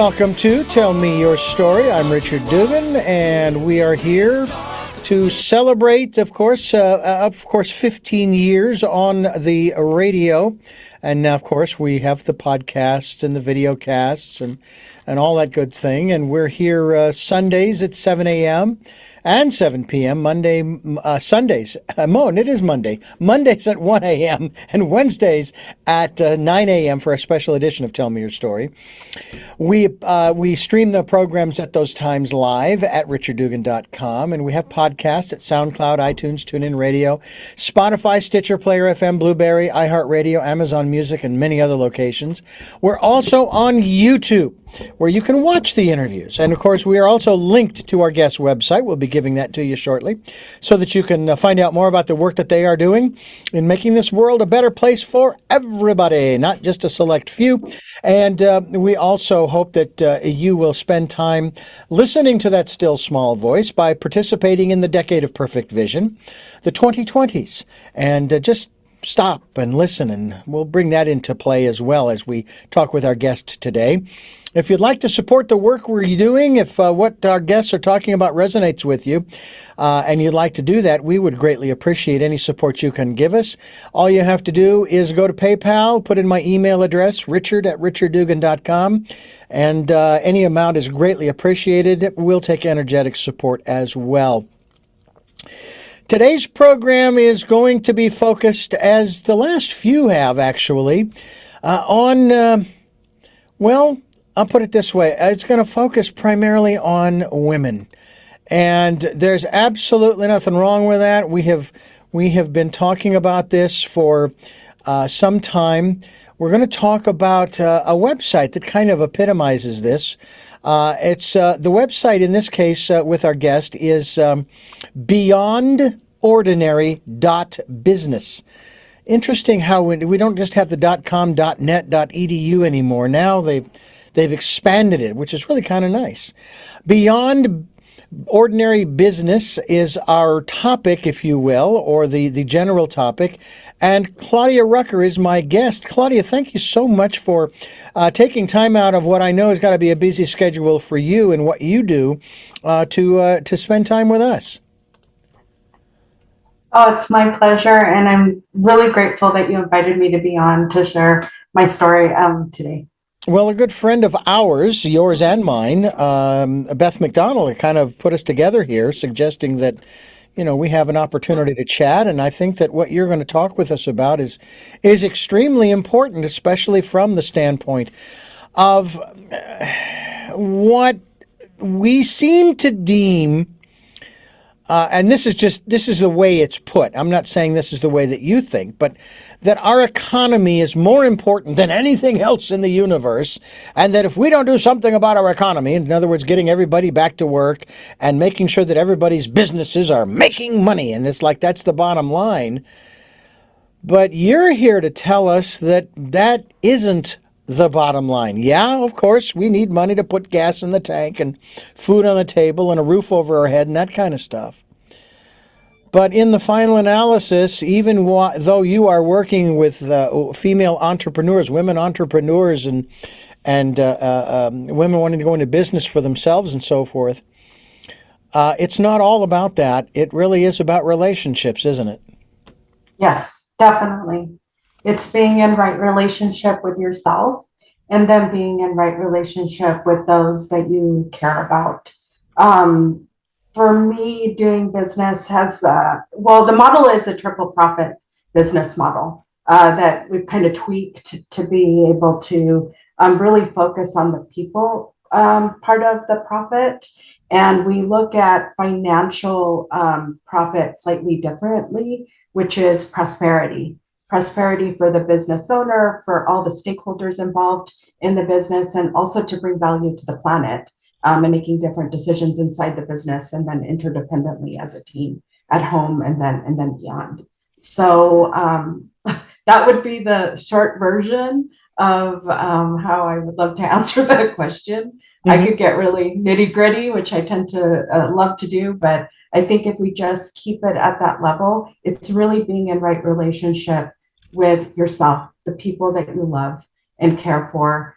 Welcome to Tell Me Your Story. I'm Richard Dugan, and we are here to celebrate, of course, 15 years on the radio. And now, of course, we have the podcasts and the video casts and all that good thing. And we're here Sundays at 7 a.m. and 7 p.m. Sundays. It is Monday. Mondays at 1 a.m. and Wednesdays at 9 a.m. for a special edition of Tell Me Your Story. We stream the programs at those times live at richarddugan.com, and we have podcasts at SoundCloud, iTunes, TuneIn Radio, Spotify, Stitcher, Player FM, Blueberry, iHeartRadio, Amazon Music, and many other locations. We're also on YouTube, where you can watch the interviews. And of course, we are also linked to our guest website. We'll be giving that to you shortly so that you can find out more about the work that they are doing in making this world a better place for everybody, not just a select few. And we also hope that you will spend time listening to that still small voice by participating in the Decade of Perfect Vision, the 2020s, and just stop and listen, and we'll bring that into play as well as we talk with our guest today. If you'd like to support the work we're doing, if what our guests are talking about resonates with you, and you'd like to do that, we would greatly appreciate any support you can give us. All you have to do is go to PayPal, put in my email address, richard@richarddugan.com, and any amount is greatly appreciated. We'll take energetic support as well. Today's program is going to be focused, as the last few have actually, on, I'll put it this way. It's going to focus primarily on women. And there's absolutely nothing wrong with that. We have been talking about this for some time. We're going to talk about a website that kind of epitomizes this. It's the website in this case with our guest is beyondordinary.business. Interesting how we don't just have the .com, .net, .edu anymore. Now they've expanded it, which is really kind of nice. Beyond Ordinary Business is our topic, if you will, or the general topic. And Claudia Rucher is my guest. Claudia, thank you so much for taking time out of what I know has got to be a busy schedule for you and what you do to spend time with us. Oh, it's my pleasure. And I'm really grateful that you invited me to be on to share my story today. Well, a good friend of ours, yours and mine, Beth McDonald, kind of put us together here, suggesting that, we have an opportunity to chat. And I think that what you're going to talk with us about is extremely important, especially from the standpoint of what we seem to deem. And this is the way it's put. I'm not saying this is the way that you think, but that our economy is more important than anything else in the universe. And that if we don't do something about our economy, in other words, getting everybody back to work and making sure that everybody's businesses are making money, and it's like that's the bottom line. But you're here to tell us that isn't the bottom line. Yeah, of course, we need money to put gas in the tank and food on the table and a roof over our head and that kind of stuff. But in the final analysis, even though you are working with female entrepreneurs, women entrepreneurs, and women wanting to go into business for themselves and so forth, it's not all about that. It really is about relationships, isn't it? Yes, definitely. It's being in right relationship with yourself and then being in right relationship with those that you care about. For me, doing business has, the model is a triple profit business model that we've kind of tweaked to be able to really focus on the people part of the profit. And we look at financial profit slightly differently, which is prosperity. Prosperity for the business owner, for all the stakeholders involved in the business, and also to bring value to the planet and making different decisions inside the business and then interdependently as a team at home and then beyond. So that would be the short version of how I would love to answer that question. Mm-hmm. I could get really nitty gritty, which I tend to love to do, but I think if we just keep it at that level, it's really being in right relationship with yourself, the people that you love and care for,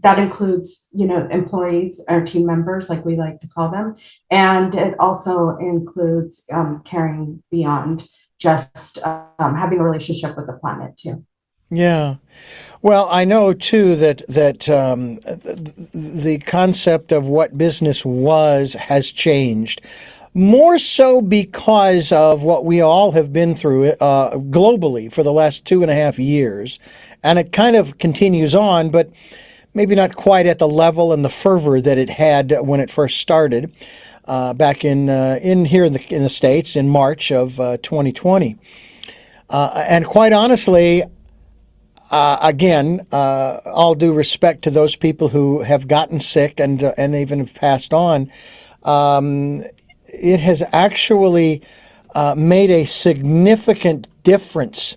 that includes, employees or team members, like we like to call them. And it also includes caring beyond just having a relationship with the planet too. Yeah. Well, I know too that the concept of what business was has changed. More so because of what we all have been through globally for the last 2.5 years. And it kind of continues on, but maybe not quite at the level and the fervor that it had when it first started back in here in the States in March of 2020. And quite honestly, again, all due respect to those people who have gotten sick and even have passed on, it has actually made a significant difference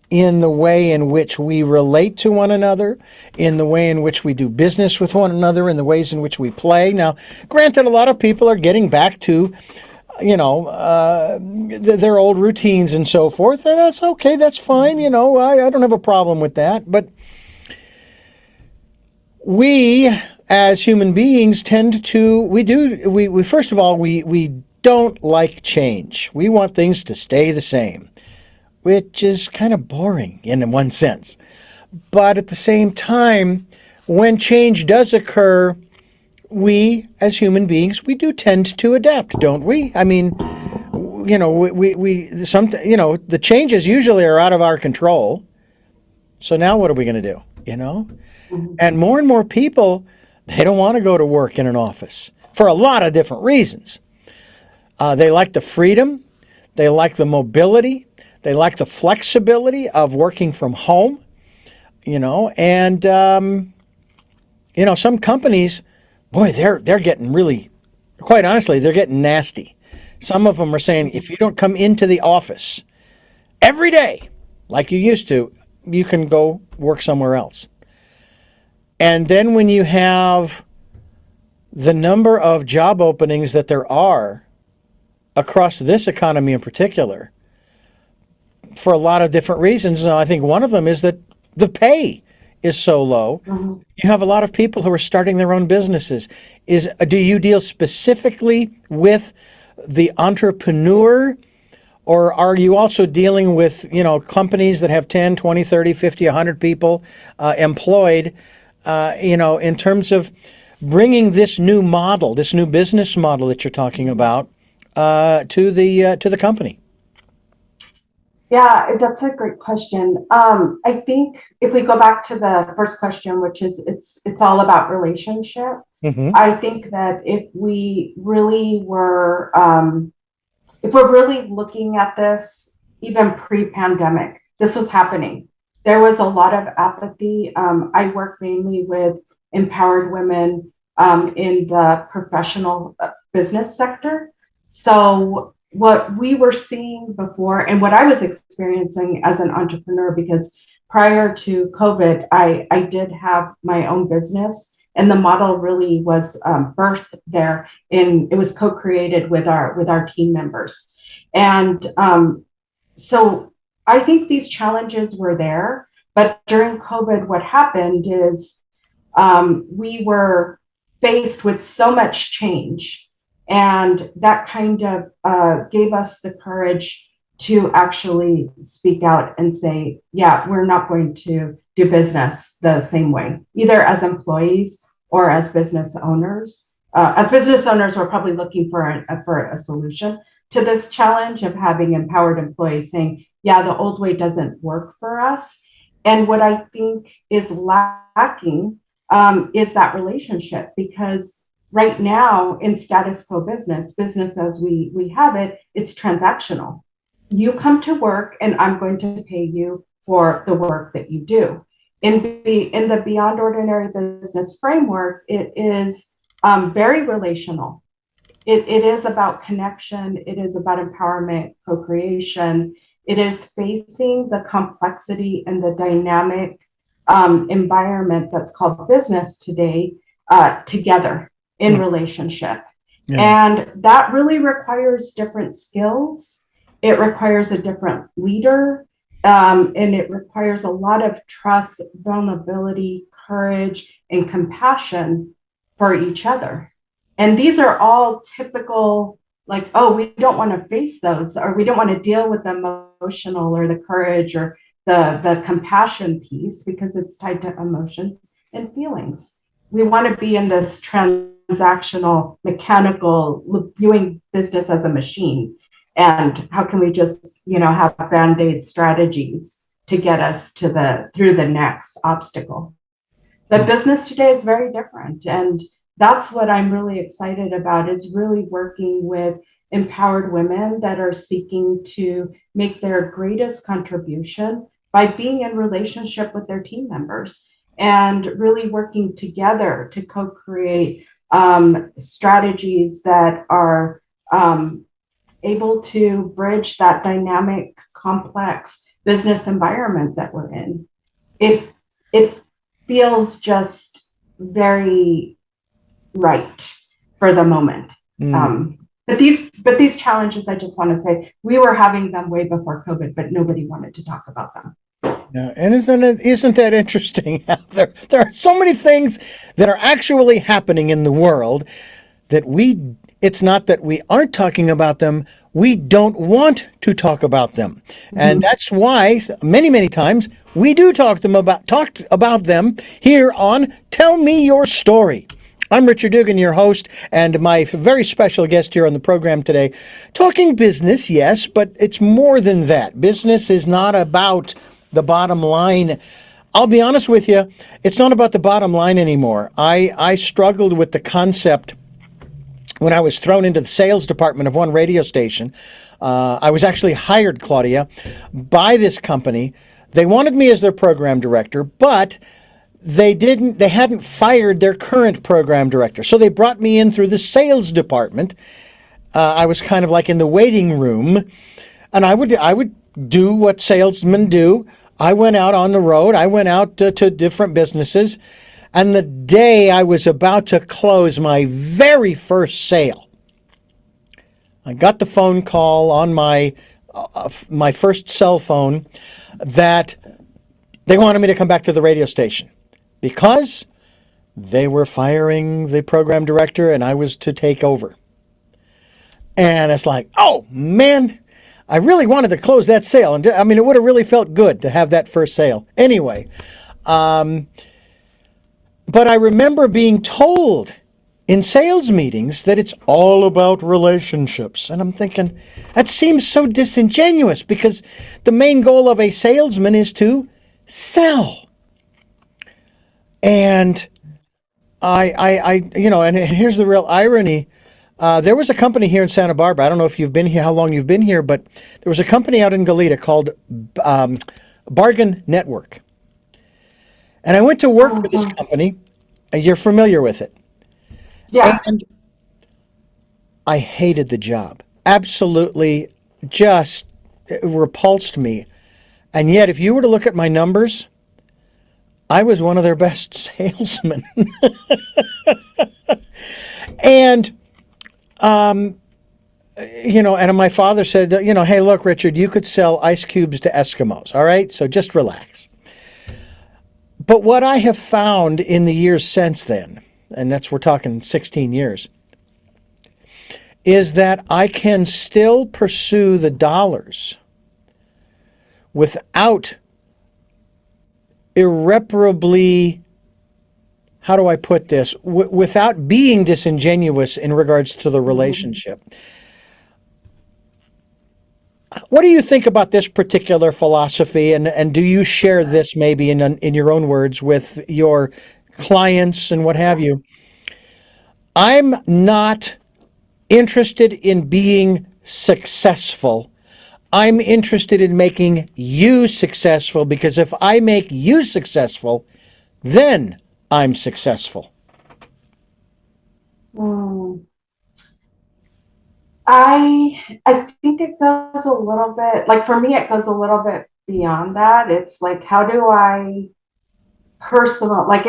in the way in which we relate to one another, in the way in which we do business with one another, in the ways in which we play. Now, granted, a lot of people are getting back to their old routines and so forth, and that's okay, that's fine, I don't have a problem with that. But we, as human beings, tend to, we first of all, we don't like change. We want things to stay the same, which is kind of boring in one sense. But at the same time, when change does occur, we, as human beings, we do tend to adapt, don't we? I mean, the changes usually are out of our control. So now what are we going to do? Mhm. And more people, they don't want to go to work in an office for a lot of different reasons. They like the freedom, they like the mobility, they like the flexibility of working from home. And some companies, boy, they're getting really, quite honestly, they're getting nasty. Some of them are saying, if you don't come into the office every day like you used to, you can go work somewhere else. And then when you have the number of job openings that there are across this economy in particular, for a lot of different reasons, I think one of them is that the pay is so low. Mhm. You have a lot of people who are starting their own businesses. Do you deal specifically with the entrepreneur, or are you also dealing with, companies that have 10, 20, 30, 50, 100 people employed, in terms of bringing this new model, this new business model that you're talking about to the company? Yeah, that's a great question. I think if we go back to the first question, which is it's all about relationship. Mm-hmm. I think that if we're really looking at this, even pre-pandemic, this was happening. There was a lot of apathy. I work mainly with empowered women in the professional business sector. So what we were seeing before and what I was experiencing as an entrepreneur, because prior to COVID, I did have my own business, and the model really was birthed there. It was co-created with our team members, and so I think these challenges were there. But during COVID, what happened is we were faced with so much change, and that kind of gave us the courage to actually speak out and say, yeah, we're not going to do business the same way, either as employees or as business owners. As business owners, we're probably looking for a solution to this challenge of having empowered employees saying, yeah, the old way doesn't work for us. And what I think is lacking is that relationship, because right now in status quo business as we have it, it's transactional. You come to work and I'm going to pay you for the work that you do. In the beyond ordinary business framework, it is very relational. It is about connection. It is about empowerment, co-creation. It is facing the complexity and the dynamic environment that's called business today together in relationship. Yeah. And that really requires different skills. It requires a different leader. And it requires a lot of trust, vulnerability, courage, and compassion for each other. And these are all typical, like, oh, we don't want to face those, or we don't want to deal with the emotional or the courage or the compassion piece because it's tied to emotions and feelings. We want to be in this transactional, mechanical, viewing business as a machine. And how can we just, have band-aid strategies to get us through the next obstacle? But business today is very different. And that's what I'm really excited about, is really working with empowered women that are seeking to make their greatest contribution by being in relationship with their team members and really working together to co-create strategies that are able to bridge that dynamic, complex business environment that we're in. It feels just very right for the moment. But these challenges, I just want to say, we were having them way before COVID, but nobody wanted to talk about them. Yeah, and isn't that interesting? There are so many things that are actually happening in the world that it's not that we aren't talking about them, we don't want to talk about them. And that's why many times we do talked about them here on Tell Me Your Story. I'm Richard Dugan, your host, and my very special guest here on the program today, talking business, yes, but it's more than that. Business is not about the bottom line. I'll be honest with you, it's not about the bottom line anymore. I struggled with the concept when I was thrown into the sales department of one radio station. I was actually hired, Claudia, by this company. They wanted me as their program director, but they hadn't fired their current program director. So they brought me in through the sales department. I was kind of like in the waiting room, and I would do what salesmen do. I went out on the road. I went out to different businesses. And the day I was about to close my very first sale, I got the phone call on my first cell phone that they wanted me to come back to the radio station because they were firing the program director and I was to take over. And it's like, oh man, I really wanted to close that sale. And I mean, it would have really felt good to have that first sale. Anyway, but I remember being told in sales meetings that it's all about relationships. And I'm thinking, that seems so disingenuous because the main goal of a salesman is to sell. And and here's the real irony. There was a company here in Santa Barbara. I don't know if you've been here, how long you've been here, but there was a company out in Goleta called Bargain Network. And I went to work for this company. You're familiar with it. Yeah. And I hated the job. Absolutely just repulsed me. And yet, if you were to look at my numbers, I was one of their best salesmen. And, and my father said, hey, look, Richard, you could sell ice cubes to Eskimos. All right. So just relax. But what I have found in the years since then, and we're talking 16 years, is that I can still pursue the dollars without irreparably, how do I put this, without being disingenuous in regards to the relationship. What do you think about this particular philosophy, and do you share this maybe in your own words with your clients and what have you? I'm not interested in being successful. I'm interested in making you successful, because if I make you successful, then I'm successful. I think it goes a little bit, like for me, it goes a little bit beyond that. It's like, how do I like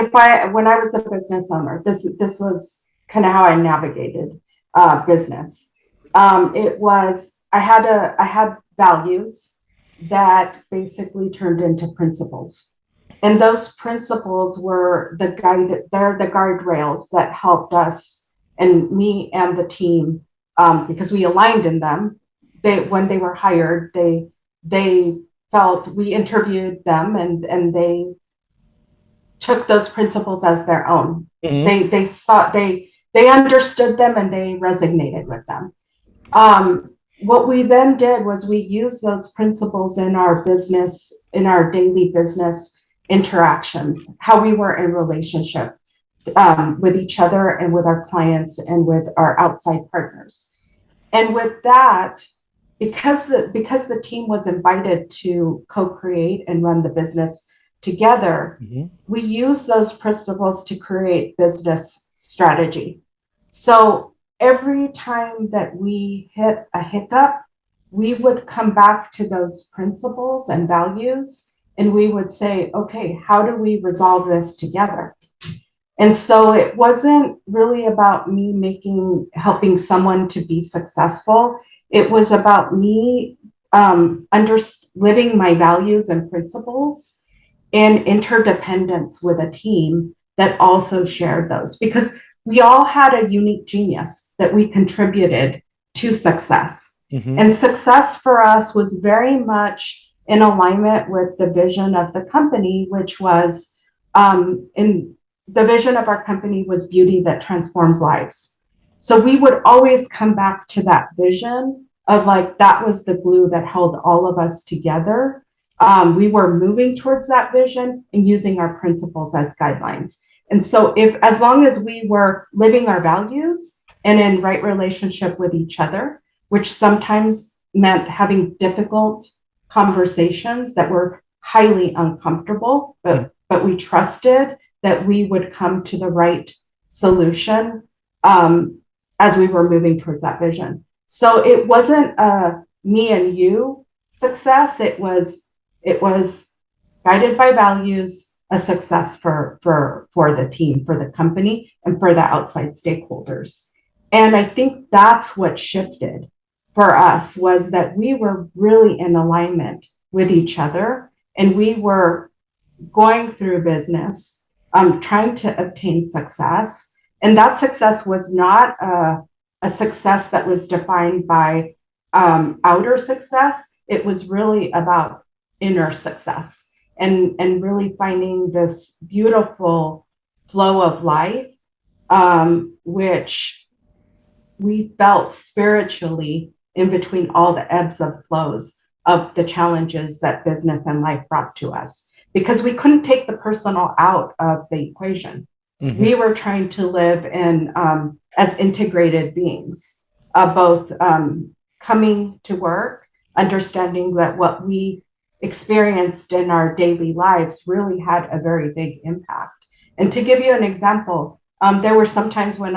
when I was a business owner, this was kind of how I navigated business. It was, I had values that basically turned into principles. And those principles were they're the guardrails that helped us and me and the team, because we aligned in them. When they were hired, they felt we interviewed them and they took those principles as their own. Mm-hmm. They understood them and they resonated with them. What we then did was we used those principles in our business, in our daily business interactions, how we were in relationship with each other and with our clients and with our outside partners. And with that, because the team was invited to co-create and run the business together, Mm-hmm. we use those principles to create business strategy. So every time that we hit a hiccup, we would come back to those principles and values and we would say, okay, how do we resolve this together? And so it wasn't really about me helping someone to be successful. It was about me living my values and principles and interdependence with a team that also shared those, because we all had a unique genius that we contributed to success. Mm-hmm. And success for us was very much in alignment with the vision of the company, which was in the vision of our company was beauty that transforms lives. So we would always come back to that vision of like, that was the glue that held all of us together. We were moving towards that vision and using our principles as guidelines. And so as long as we were living our values and in right relationship with each other, which sometimes meant having difficult conversations that were highly uncomfortable, but we trusted that we would come to the right solution as we were moving towards that vision. So it wasn't a me and you success. It was guided by values, a success for the team, for the company, and for the outside stakeholders. And I think that's what shifted for us, was that we were really in alignment with each other and we were going through business, trying to obtain success. And that success was not a success that was defined by outer success. It was really about inner success and really finding this beautiful flow of life, which we felt spiritually in between all the ebbs and flows of the challenges that business and life brought to us, because we couldn't take the personal out of the equation. Mm-hmm. We were trying to live in as integrated beings, both coming to work, understanding that what we experienced in our daily lives really had a very big impact. And to give you an example, there were some times when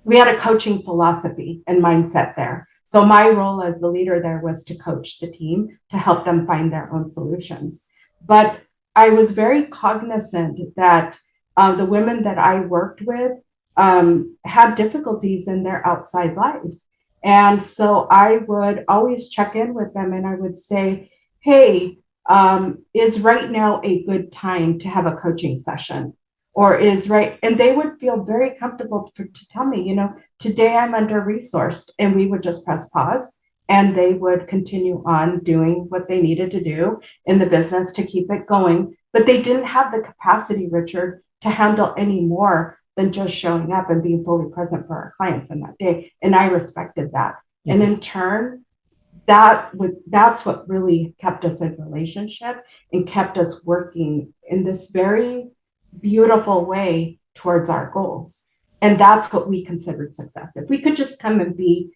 we had a coaching philosophy and mindset there. So my role as the leader there was to coach the team to help them find their own solutions. But I was very cognizant that the women that I worked with had difficulties in their outside life. And so I would always check in with them and I would say, hey, is right now a good time to have a coaching session? Or is right, and they would feel very comfortable to tell me, today I'm under resourced, and we would just press pause and they would continue on doing what they needed to do in the business to keep it going. But they didn't have the capacity, Richard, to handle any more than just showing up and being fully present for our clients in that day. And I respected that. Mm-hmm. And in turn, that's what really kept us in relationship and kept us working in this very beautiful way towards our goals. And that's what we considered success. If we could just come and be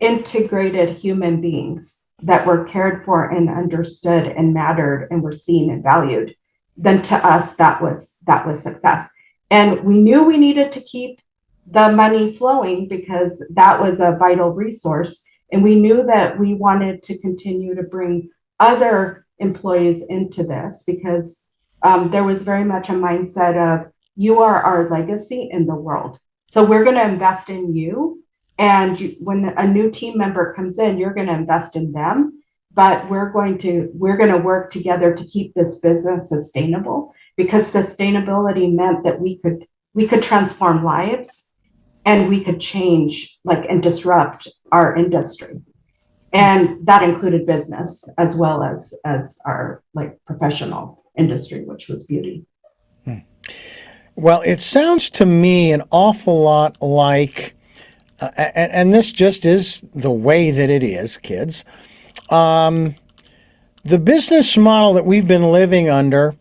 integrated human beings that were cared for and understood and mattered and were seen and valued, then to us that was success. And we knew we needed to keep the money flowing because that was a vital resource. And we knew that we wanted to continue to bring other employees into this because there was very much a mindset of, you are our legacy in the world. So we're going to invest in you. And when a new team member comes in, you're going to invest in them. but we're going to work together to keep this business sustainable, because sustainability meant that we could transform lives, and we could change and disrupt our industry. And that included business as well as our professional industry, which was beauty. Well, it sounds to me an awful lot like, and this just is the way that it is, kids. The business model that we've been living under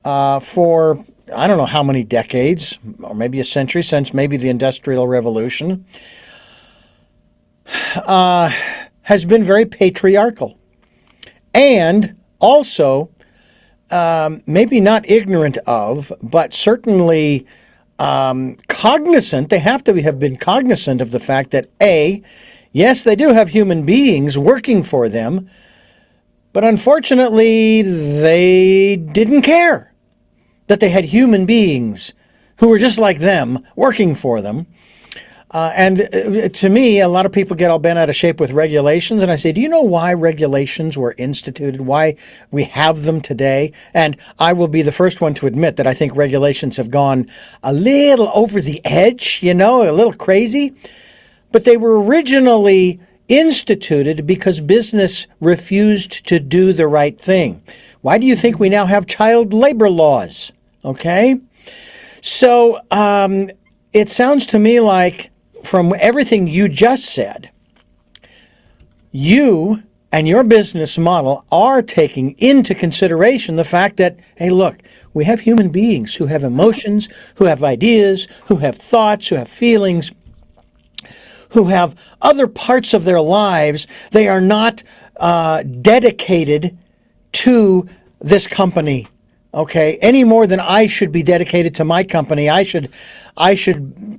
for I don't know how many decades, or maybe a century, since maybe the Industrial Revolution, has been very patriarchal. And also, maybe not ignorant of, but certainly cognizant, they have to have been cognizant of the fact that yes, they do have human beings working for them, but unfortunately, they didn't care that they had human beings who were just like them working for them. And to me, a lot of people get all bent out of shape with regulations. And I say, do you know why regulations were instituted, why we have them today? And I will be the first one to admit that I think regulations have gone a little over the edge, a little crazy. But they were originally instituted because business refused to do the right thing. Why do you think we now have child labor laws? Okay? So it sounds to me like, from everything you just said, you and your business model are taking into consideration the fact that, hey, look, we have human beings who have emotions, who have ideas, who have thoughts, who have feelings, who have other parts of their lives. They are not dedicated to this company, okay, any more than I should be dedicated to my company. I should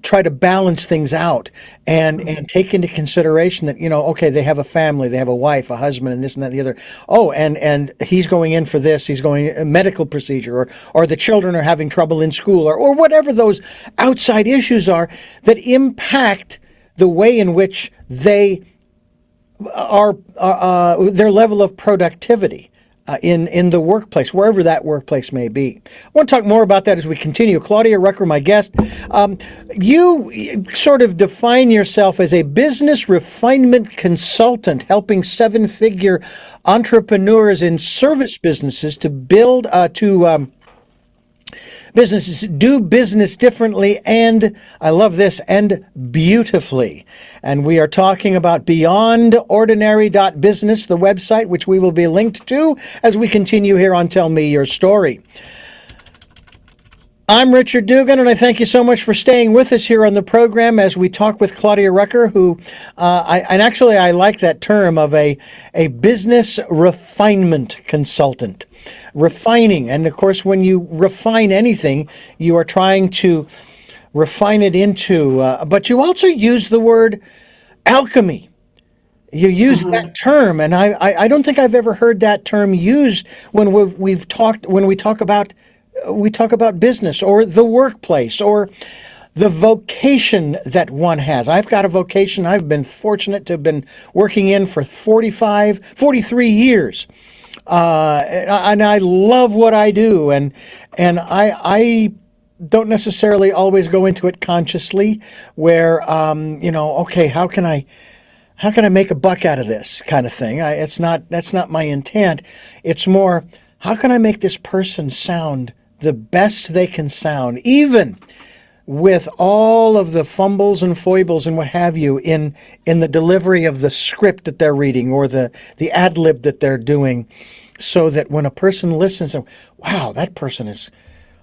try to balance things out and take into consideration that, okay, they have a family, they have a wife, a husband, and this and that and the other. Oh, and he's going in for this, he's going a medical procedure, or the children are having trouble in school, or whatever those outside issues are that impact the way in which they are, their level of productivity. In the workplace, wherever that workplace may be. I want to talk more about that as we continue. Claudia Rucher, my guest. You sort of define yourself as a business refinement consultant, helping seven-figure entrepreneurs in service businesses to build, businesses do business differently, and I love this, and beautifully. And we are talking about beyondordinary.business, the website, which we will be linked to as we continue here on Tell Me Your Story. I'm Richard Dugan, and I thank you so much for staying with us here on the program as we talk with Claudia Rucher, who, I like that term of a business refinement consultant. Refining, and of course, when you refine anything, you are trying to refine it into, but you also use the word alchemy. You use that term, and I don't think I've ever heard that term used when we talk about business or the workplace or the vocation that one has. I've got a vocation I've been fortunate to have been working in for 43 years. And I love what I do, and I don't necessarily always go into it consciously where, okay, how can I make a buck out of this kind of thing? That's not my intent. It's more, how can I make this person sound the best they can sound, even with all of the fumbles and foibles and what have you in the delivery of the script that they're reading or the ad lib that they're doing, so that when a person listens, wow, that person is,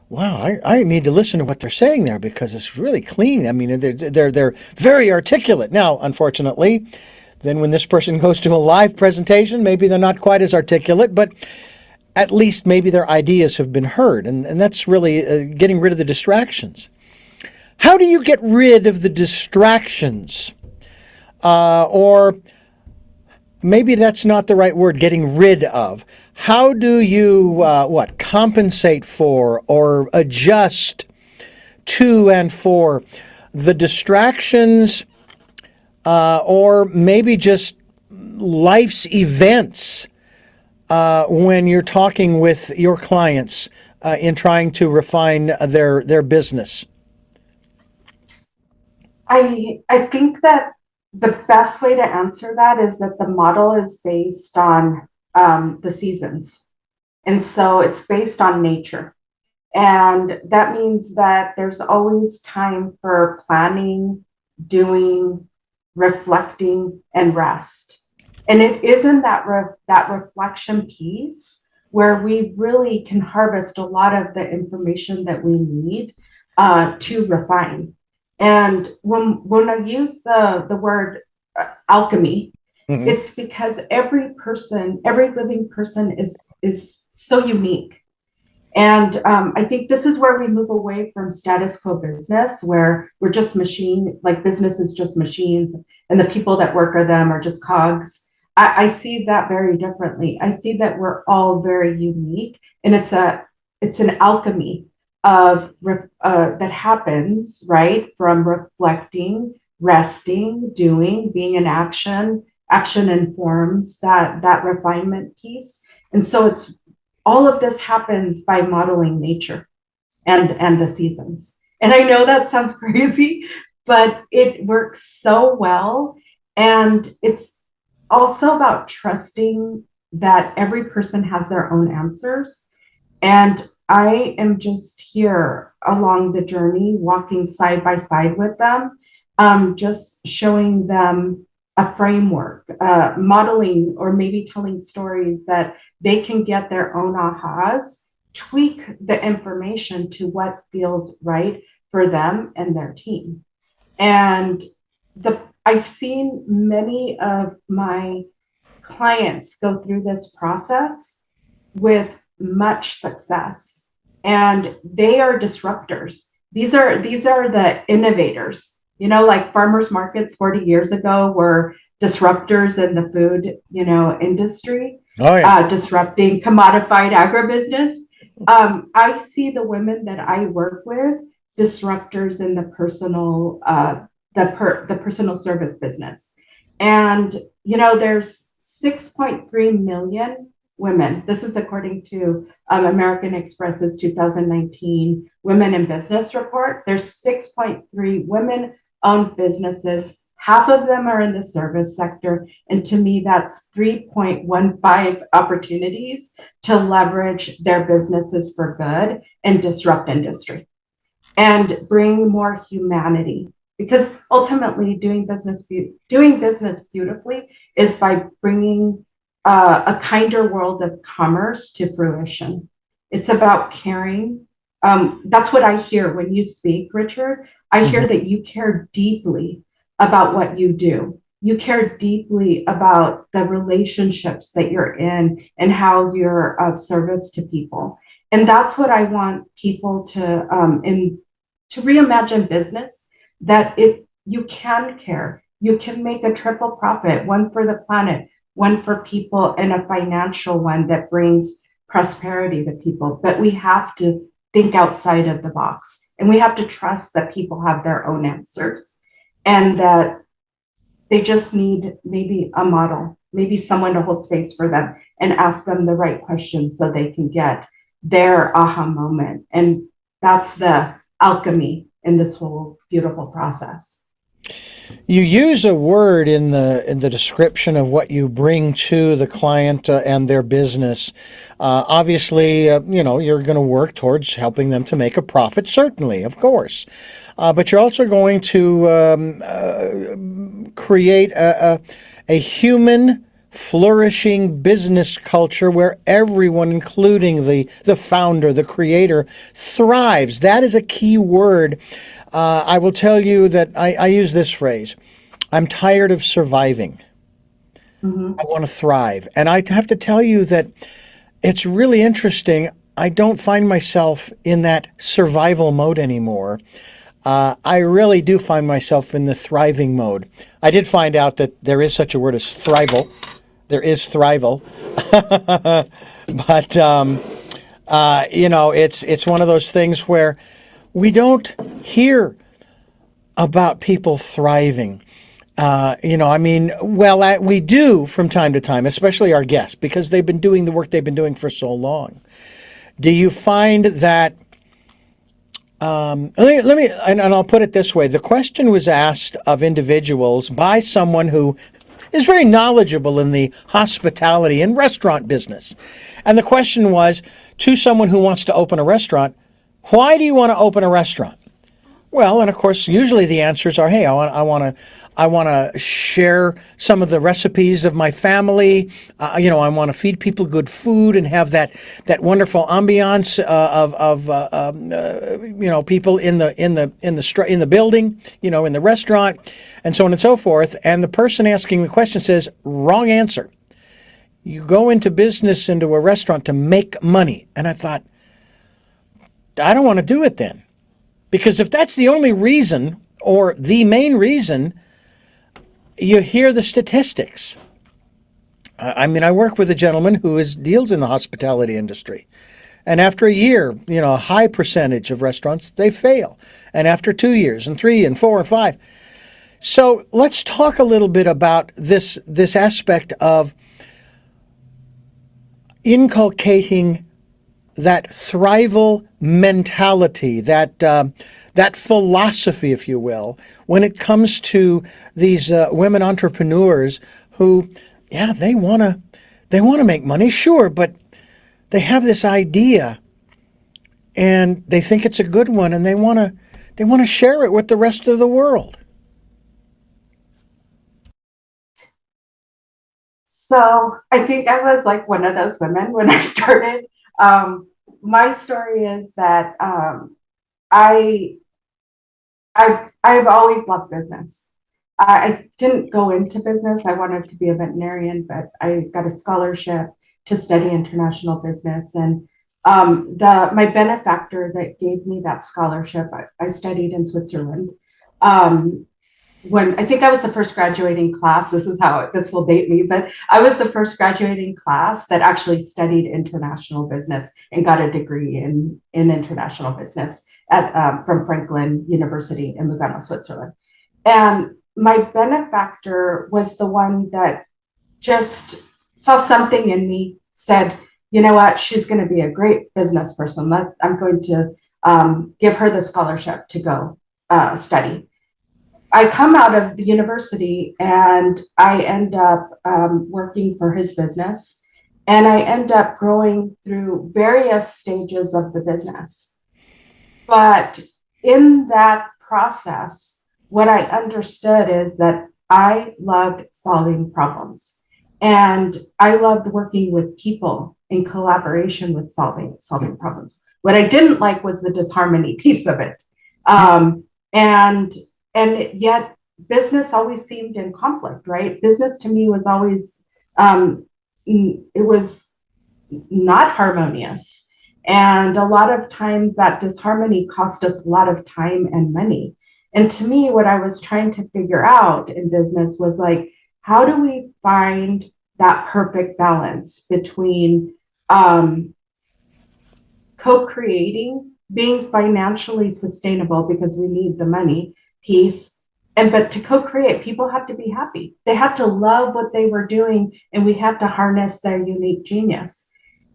wow, I need to listen to what they're saying there because it's really clean. I mean, they're very articulate. Now, unfortunately, then when this person goes to a live presentation, maybe they're not quite as articulate, but at least maybe their ideas have been heard. And that's really getting rid of the distractions. How do you get rid of the distractions? Or maybe that's not the right word, getting rid of. How do you, compensate for or adjust to and for the distractions, or maybe just life's events when you're talking with your clients in trying to refine their business? I think that the best way to answer that is that the model is based on the seasons. And so it's based on nature. And that means that there's always time for planning, doing, reflecting, and rest. And it isn't that reflection piece where we really can harvest a lot of the information that we need to refine. And when I use the word alchemy, Mm-hmm. it's because every person, every living person is so unique. And I think this is where we move away from status quo business, where we're just machine, like business is just machines, and the people that work are them are just cogs. I see that very differently. I see that we're all very unique, and it's an alchemy of that happens right from reflecting, resting, doing, being in action. Action informs that refinement piece, and so it's all of this happens by modeling nature and the seasons. And I know that sounds crazy, but it works so well. And it's also about trusting that every person has their own answers. And I am just here along the journey, walking side by side with them, just showing them a framework, modeling, or maybe telling stories that they can get their own ahas, tweak the information to what feels right for them and their team. And I've seen many of my clients go through this process with much success, and they are disruptors. These are the innovators. You know, like farmers markets 40 years ago were disruptors in the food, industry, Oh, yeah. disrupting commodified agribusiness. I see the women that I work with disruptors in the the personal service business. And there's 6.3 million women. This is according to American Express's 2019 Women in Business report. There's 6.3 women-owned businesses. Half of them are in the service sector. And to me, that's 3.15 opportunities to leverage their businesses for good and disrupt industry and bring more humanity. Because ultimately, doing business beautifully is by bringing a kinder world of commerce to fruition. It's about caring. That's what I hear when you speak, Richard. I Mm-hmm. hear that you care deeply about what you do. You care deeply about the relationships that you're in and how you're of service to people. And that's what I want people to reimagine business, that you can care, you can make a triple profit, one for the planet, one for people, and a financial one that brings prosperity to people. But we have to think outside of the box, and we have to trust that people have their own answers, and that they just need maybe a model, maybe someone to hold space for them and ask them the right questions so they can get their aha moment. And that's the alchemy in this whole beautiful process. You use a word in the description of what you bring to the client and their business. Obviously, you're going to work towards helping them to make a profit. Certainly, of course, but you're also going to create a human flourishing business culture where everyone, including the founder, the creator, thrives. That is a key word. I will tell you that I use this phrase: I'm tired of surviving. I Mm-hmm. want to thrive. And I have to tell you that it's really interesting. I don't find myself in that survival mode anymore. I really do find myself in the thriving mode. I did find out that there is such a word as thrival. There is thrival. But, it's one of those things where we don't hear about people thriving. We do from time to time, especially our guests, because they've been doing the work they've been doing for so long. Do you find that? And I'll put it this way: the question was asked of individuals by someone who is very knowledgeable in the hospitality and restaurant business, and the question was to someone who wants to open a restaurant: why do you want to open a restaurant? Well, and of course, usually the answers are, "Hey, I want to share some of the recipes of my family. I want to feed people good food and have that wonderful ambiance of people in the building, in the restaurant, and so on and so forth." And the person asking the question says, "Wrong answer. You go into business into a restaurant to make money." And I thought, I don't want to do it then. Because if that's the only reason or the main reason, you hear the statistics. I work with a gentleman who deals in the hospitality industry. And after a year, a high percentage of restaurants, they fail. And after 2 years and 3 and 4 and 5. So let's talk a little bit about this aspect of inculcating that thrival mentality, that philosophy, if you will, when it comes to these women entrepreneurs who, yeah, they want to make money, sure, but they have this idea and they think it's a good one, and they want to share it with the rest of the world. So I think I was like one of those women when I started. My story is that I I've always loved business. I didn't go into business. I wanted to be a veterinarian, but I got a scholarship to study international business. And the my benefactor that gave me that scholarship, I studied in Switzerland. Um, when I think I was the first graduating class, this will date me, but I was the first graduating class that actually studied international business and got a degree in international business from Franklin University in Lugano, Switzerland. And my benefactor was the one that just saw something in me, said, you know what, she's going to be a great business person. I'm going to give her the scholarship to go study. I come out of the university and I end up working for his business, and I end up growing through various stages of the business. But in that process, what I understood is that I loved solving problems, and I loved working with people in collaboration with solving problems. What I didn't like was the disharmony piece of it. And yet business always seemed in conflict, right? Business to me was always it was not harmonious, and a lot of times that disharmony cost us a lot of time and money. And to me, what I was trying to figure out in business was like, how do we find that perfect balance between co-creating, being financially sustainable because we need the money piece, but to co-create, people have to be happy. They have to love what they were doing, and we have to harness their unique genius.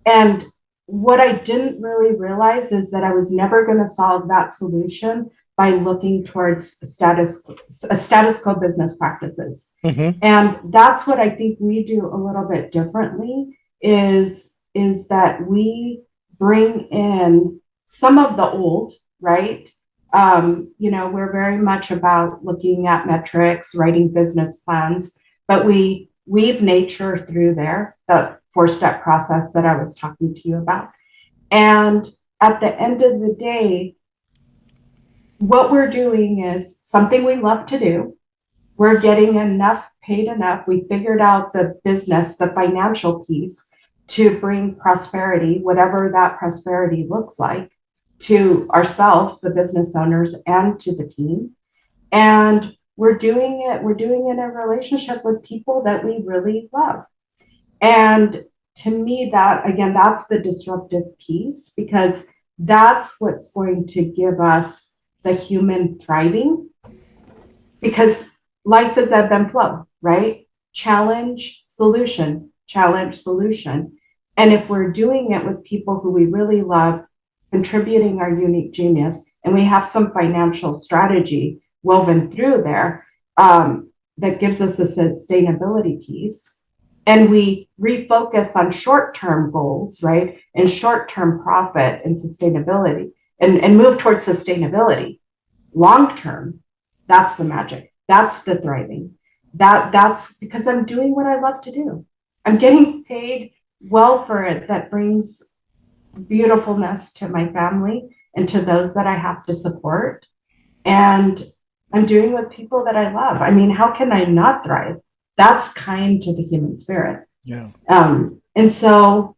And what I didn't really realize is that I was never going to solve that solution by looking towards status quo business practices. Mm-hmm. And that's what I think we do a little bit differently is that we bring in some of the old, right? We're very much about looking at metrics, writing business plans, but we weave nature through there, the 4-step process that I was talking to you about. And at the end of the day, what we're doing is something we love to do. We're getting paid enough. We figured out the business, the financial piece to bring prosperity, whatever that prosperity looks like, to ourselves, the business owners, and to the team. And we're doing it in a relationship with people that we really love. And to me, that's the disruptive piece, because that's what's going to give us the human thriving. Because life is ebb and flow, right? Challenge, solution, challenge, solution. And if we're doing it with people who we really love, contributing our unique genius, and we have some financial strategy woven through there, that gives us a sustainability piece, and we refocus on short-term goals, right? And short-term profit and sustainability, and move towards sustainability. Long-term, that's the magic. That's the thriving. That's because I'm doing what I love to do. I'm getting paid well for it. That brings beautifulness to my family and to those that I have to support. And I'm doing with people that I love. I mean, how can I not thrive? That's kind to the human spirit. Yeah. And so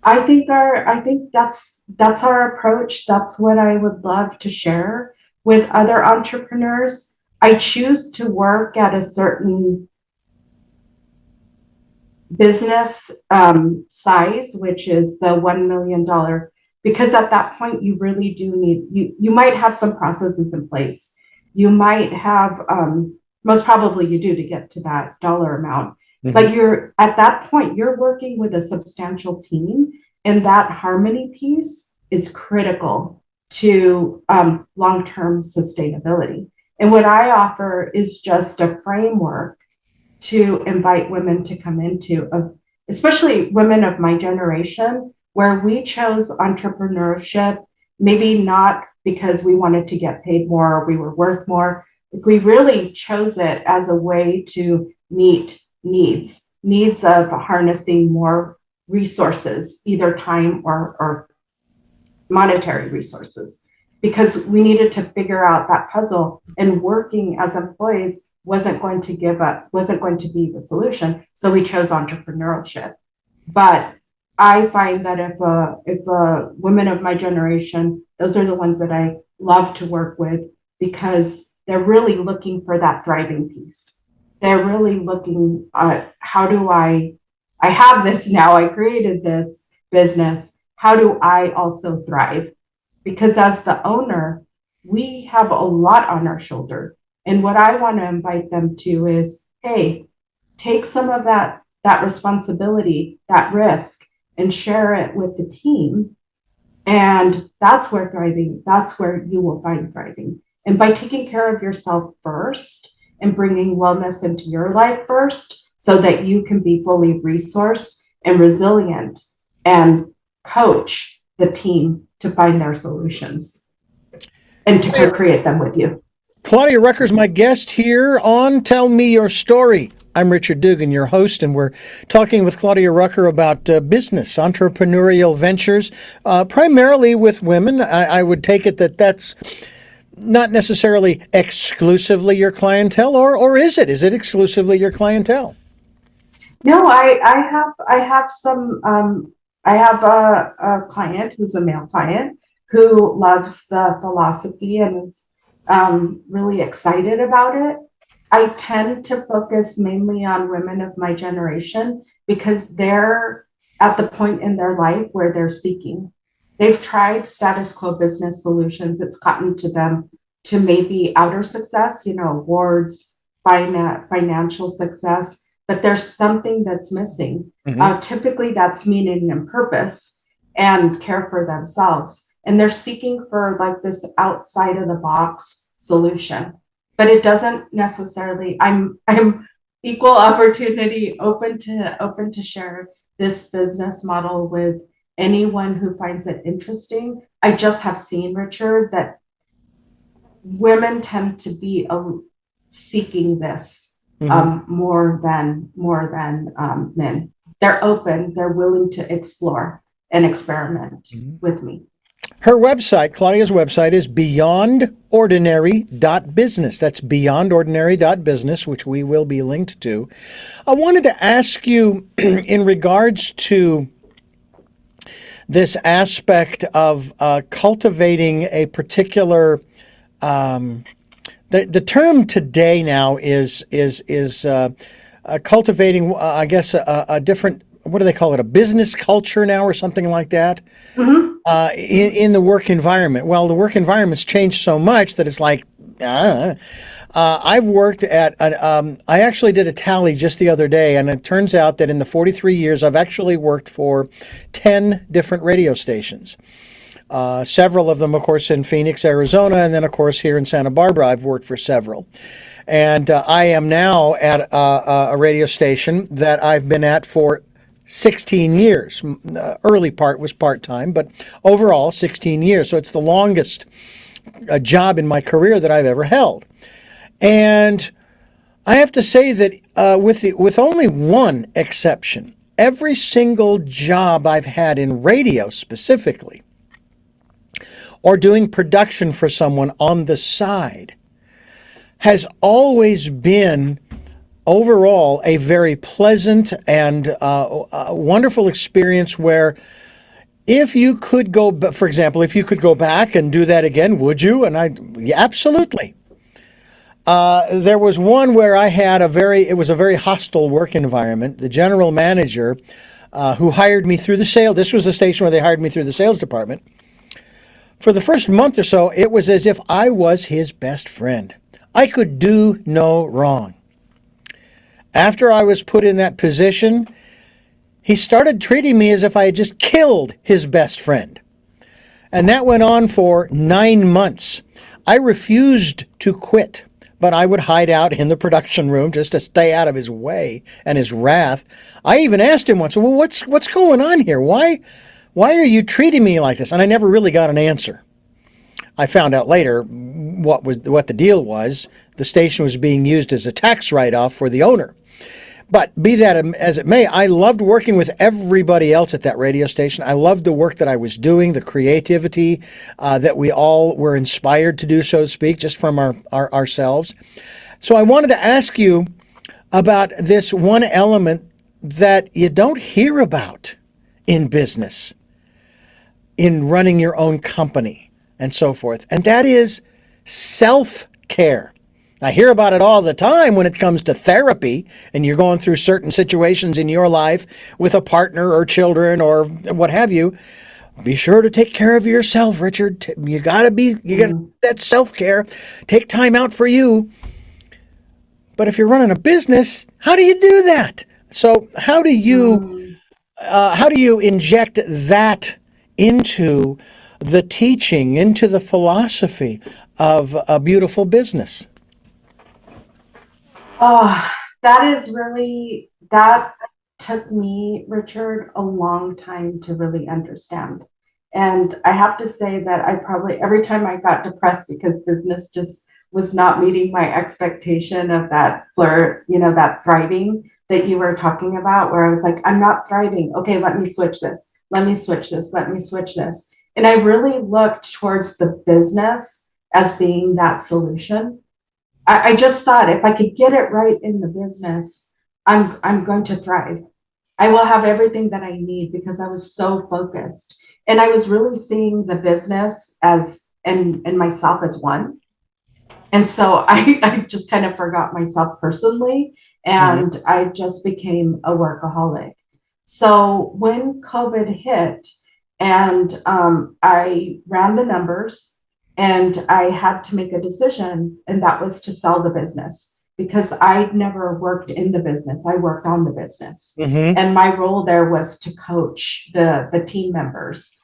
I think that's our approach. That's what I would love to share with other entrepreneurs. I choose to work at a certain business size, which is the $1 million, because at that point you really do need, you might have some processes in place. You might have, most probably you do to get to that dollar amount, but you're at that point, you're working with a substantial team, and that harmony piece is critical to long-term sustainability. And what I offer is just a framework to invite women to come into, especially women of my generation, where we chose entrepreneurship, maybe not because we wanted to get paid more or we were worth more. We really chose it as a way to meet needs of harnessing more resources, either time or monetary resources, because we needed to figure out that puzzle, and working as employees wasn't going to be the solution. So we chose entrepreneurship. But I find that if a women of my generation, those are the ones that I love to work with, because they're really looking for that thriving piece. They're really looking at, how do I have this now, I created this business, how do I also thrive? Because as the owner, we have a lot on our shoulder. And what I want to invite them to is, hey, take some of that responsibility, that risk, and share it with the team. And that's where you will find thriving. And by taking care of yourself first and bringing wellness into your life first, so that you can be fully resourced and resilient and coach the team to find their solutions and to co-create them with you. Claudia Rucker's my guest here on Tell Me Your Story. I'm Richard Dugan, your host, and we're talking with Claudia Rucker about business, entrepreneurial ventures, primarily with women. I would take it that that's not necessarily exclusively your clientele, or is it? Is it exclusively your clientele? No, I have some. I have a client who's a male client who loves the philosophy and is really excited about it. I tend to focus mainly on women of my generation because they're at the point in their life where they're seeking. They've tried status quo business solutions. It's gotten to them to maybe outer success, awards, financial success, but there's something that's missing. Typically that's meaning and purpose and care for themselves. And they're seeking for like this outside of the box solution, but it doesn't necessarily, I'm equal opportunity, open to share this business model with anyone who finds it interesting. I just have seen, Richard, that women tend to be seeking this more than men. They're open, they're willing to explore and experiment with me. Her website, Claudia's website, is beyondordinary.business. That's beyondordinary.business, which we will be linked to. I wanted to ask you in regards to this aspect of cultivating a particular, the term today now is cultivating, I guess, a different, what do they call it, a business culture now or something like that? In the work environment. Well, the work environment's changed so much that it's like I've worked at, I actually did a tally just the other day, and it turns out that in the 43 years, I've actually worked for 10 different radio stations. Several of them, of course, in Phoenix, Arizona, and then, of course, here in Santa Barbara, I've worked for several. And I am now at a radio station that I've been at for 16 years. Early part was part-time, but overall 16 years. So it's the longest job in my career that I've ever held. And I have to say that with only one exception, every single job I've had in radio specifically, or doing production for someone on the side, has always been overall a very pleasant and wonderful experience where if you could go, for example, if you could go back and do that again, would you? And yeah, absolutely. There was one where it was a very hostile work environment. The general manager who hired me through this was the station where they hired me through the sales department. For the first month or so, it was as if I was his best friend. I could do no wrong. After I was put in that position, he started treating me as if I had just killed his best friend. And that went on for 9 months. I refused to quit, but I would hide out in the production room just to stay out of his way and his wrath. I even asked him once, well, what's going on here? Why are you treating me like this? And I never really got an answer. I found out later what the deal was. The station was being used as a tax write-off for the owner. But be that as it may, I loved working with everybody else at that radio station. I loved the work that I was doing, the creativity that we all were inspired to do, so to speak, just from ourselves. So I wanted to ask you about this one element that you don't hear about in business, in running your own company, and so forth. And that is self-care. I hear about it all the time when it comes to therapy and you're going through certain situations in your life with a partner or children or what have you. Be sure to take care of yourself, Richard. You gotta that self-care. Take time out for you. But if you're running a business, how do you do that? So how do you inject that into the teaching, into the philosophy of a beautiful business? Oh, that took me, Richard, a long time to really understand. And I have to say that I probably, every time I got depressed because business just was not meeting my expectation of that that thriving that you were talking about, where I was like, I'm not thriving. Okay, let me switch this. Let me switch this. Let me switch this. And I really looked towards the business as being that solution. I just thought if I could get it right in the business, I'm going to thrive. I will have everything that I need because I was so focused. And I was really seeing the business as and myself as one. And so I just kind of forgot myself personally, and I just became a workaholic. So when COVID hit and I ran the numbers, and I had to make a decision, and that was to sell the business because I'd never worked in the business. I worked on the business. And my role there was to coach the team members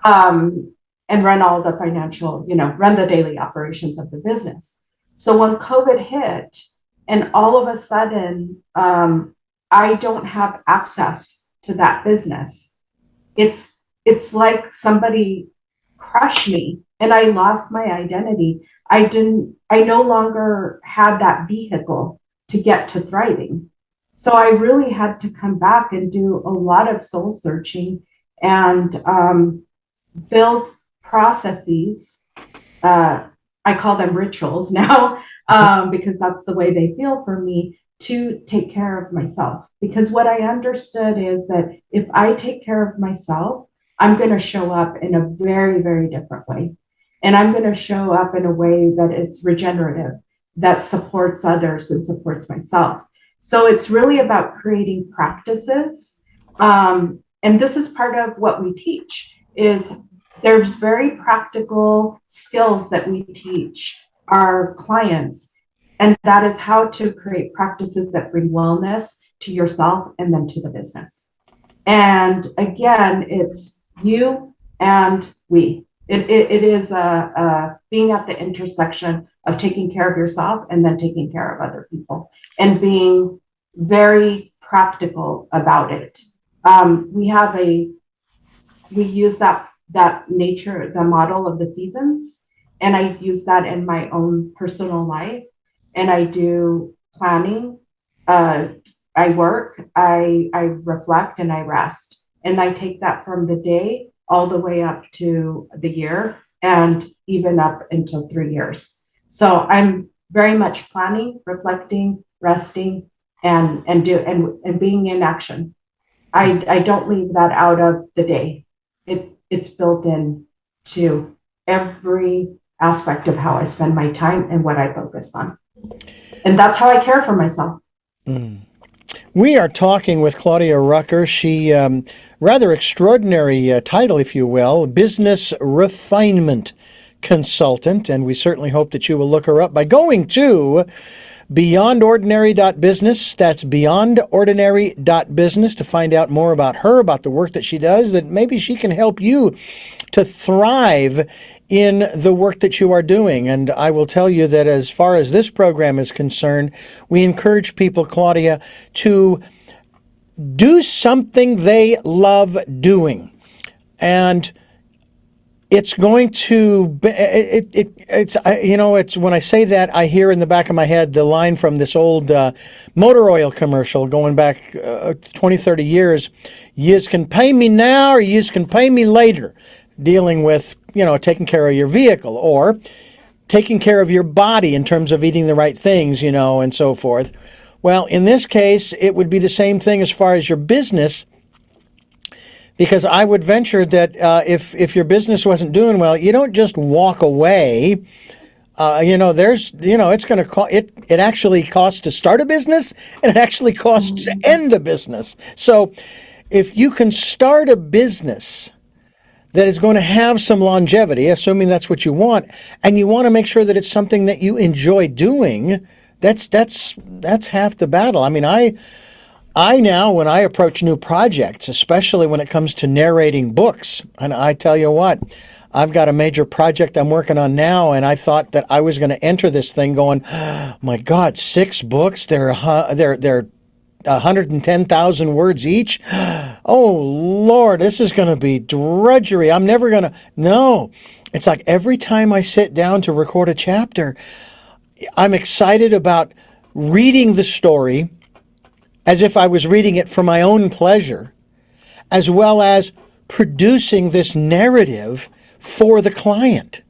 and run all the financial, run the daily operations of the business. So when COVID hit, and all of a sudden, I don't have access to that business. It's like somebody crushed me and I lost my identity. I no longer had that vehicle to get to thriving. So I really had to come back and do a lot of soul searching and build processes. I call them rituals now because that's the way they feel for me, to take care of myself. Because what I understood is that if I take care of myself, I'm going to show up in a very, very different way. And I'm going to show up in a way that is regenerative, that supports others and supports myself. So it's really about creating practices. And this is part of what we teach, is there's very practical skills that we teach our clients. And that is how to create practices that bring wellness to yourself and then to the business. And again, it's you and we. It is being at the intersection of taking care of yourself and then taking care of other people and being very practical about it. We use that nature, the model of the seasons, and I use that in my own personal life. And I do planning. I work, I reflect, and I rest. And I take that from the day all the way up to the year and even up until 3 years. So I'm very much planning, reflecting, resting, and being in action. I don't leave that out of the day. It's built in to every aspect of how I spend my time and what I focus on. And that's how I care for myself. Mm. We are talking with Claudia Rucher. She, rather extraordinary title, if you will, business refinement consultant. And we certainly hope that you will look her up by going to beyondordinary.business. That's beyondordinary.business to find out more about her, about the work that she does, that maybe she can help you to thrive in the work that you are doing. And I will tell you that as far as this program is concerned, we encourage people, Claudia, to do something they love doing. And it's going to, it's when I say that, I hear in the back of my head the line from this old motor oil commercial going back 20, 30 years. Yous can pay me now or yous can pay me later, dealing with, taking care of your vehicle or taking care of your body in terms of eating the right things, and so forth. Well, in this case, it would be the same thing as far as your business. Because I would venture that if your business wasn't doing well, you don't just walk away. It's going to it actually costs to start a business, and it actually costs to end a business. So, if you can start a business that is going to have some longevity, assuming that's what you want, and you want to make sure that it's something that you enjoy doing, that's half the battle. I mean, I now, when I approach new projects, especially when it comes to narrating books, and I tell you what, I've got a major project I'm working on now, and I thought that I was going to enter this thing going, oh, my God, 6 books, they're 110,000 words each. Oh, Lord, this is going to be drudgery. I'm never going to, no. It's like every time I sit down to record a chapter, I'm excited about reading the story as if I was reading it for my own pleasure, as well as producing this narrative for the client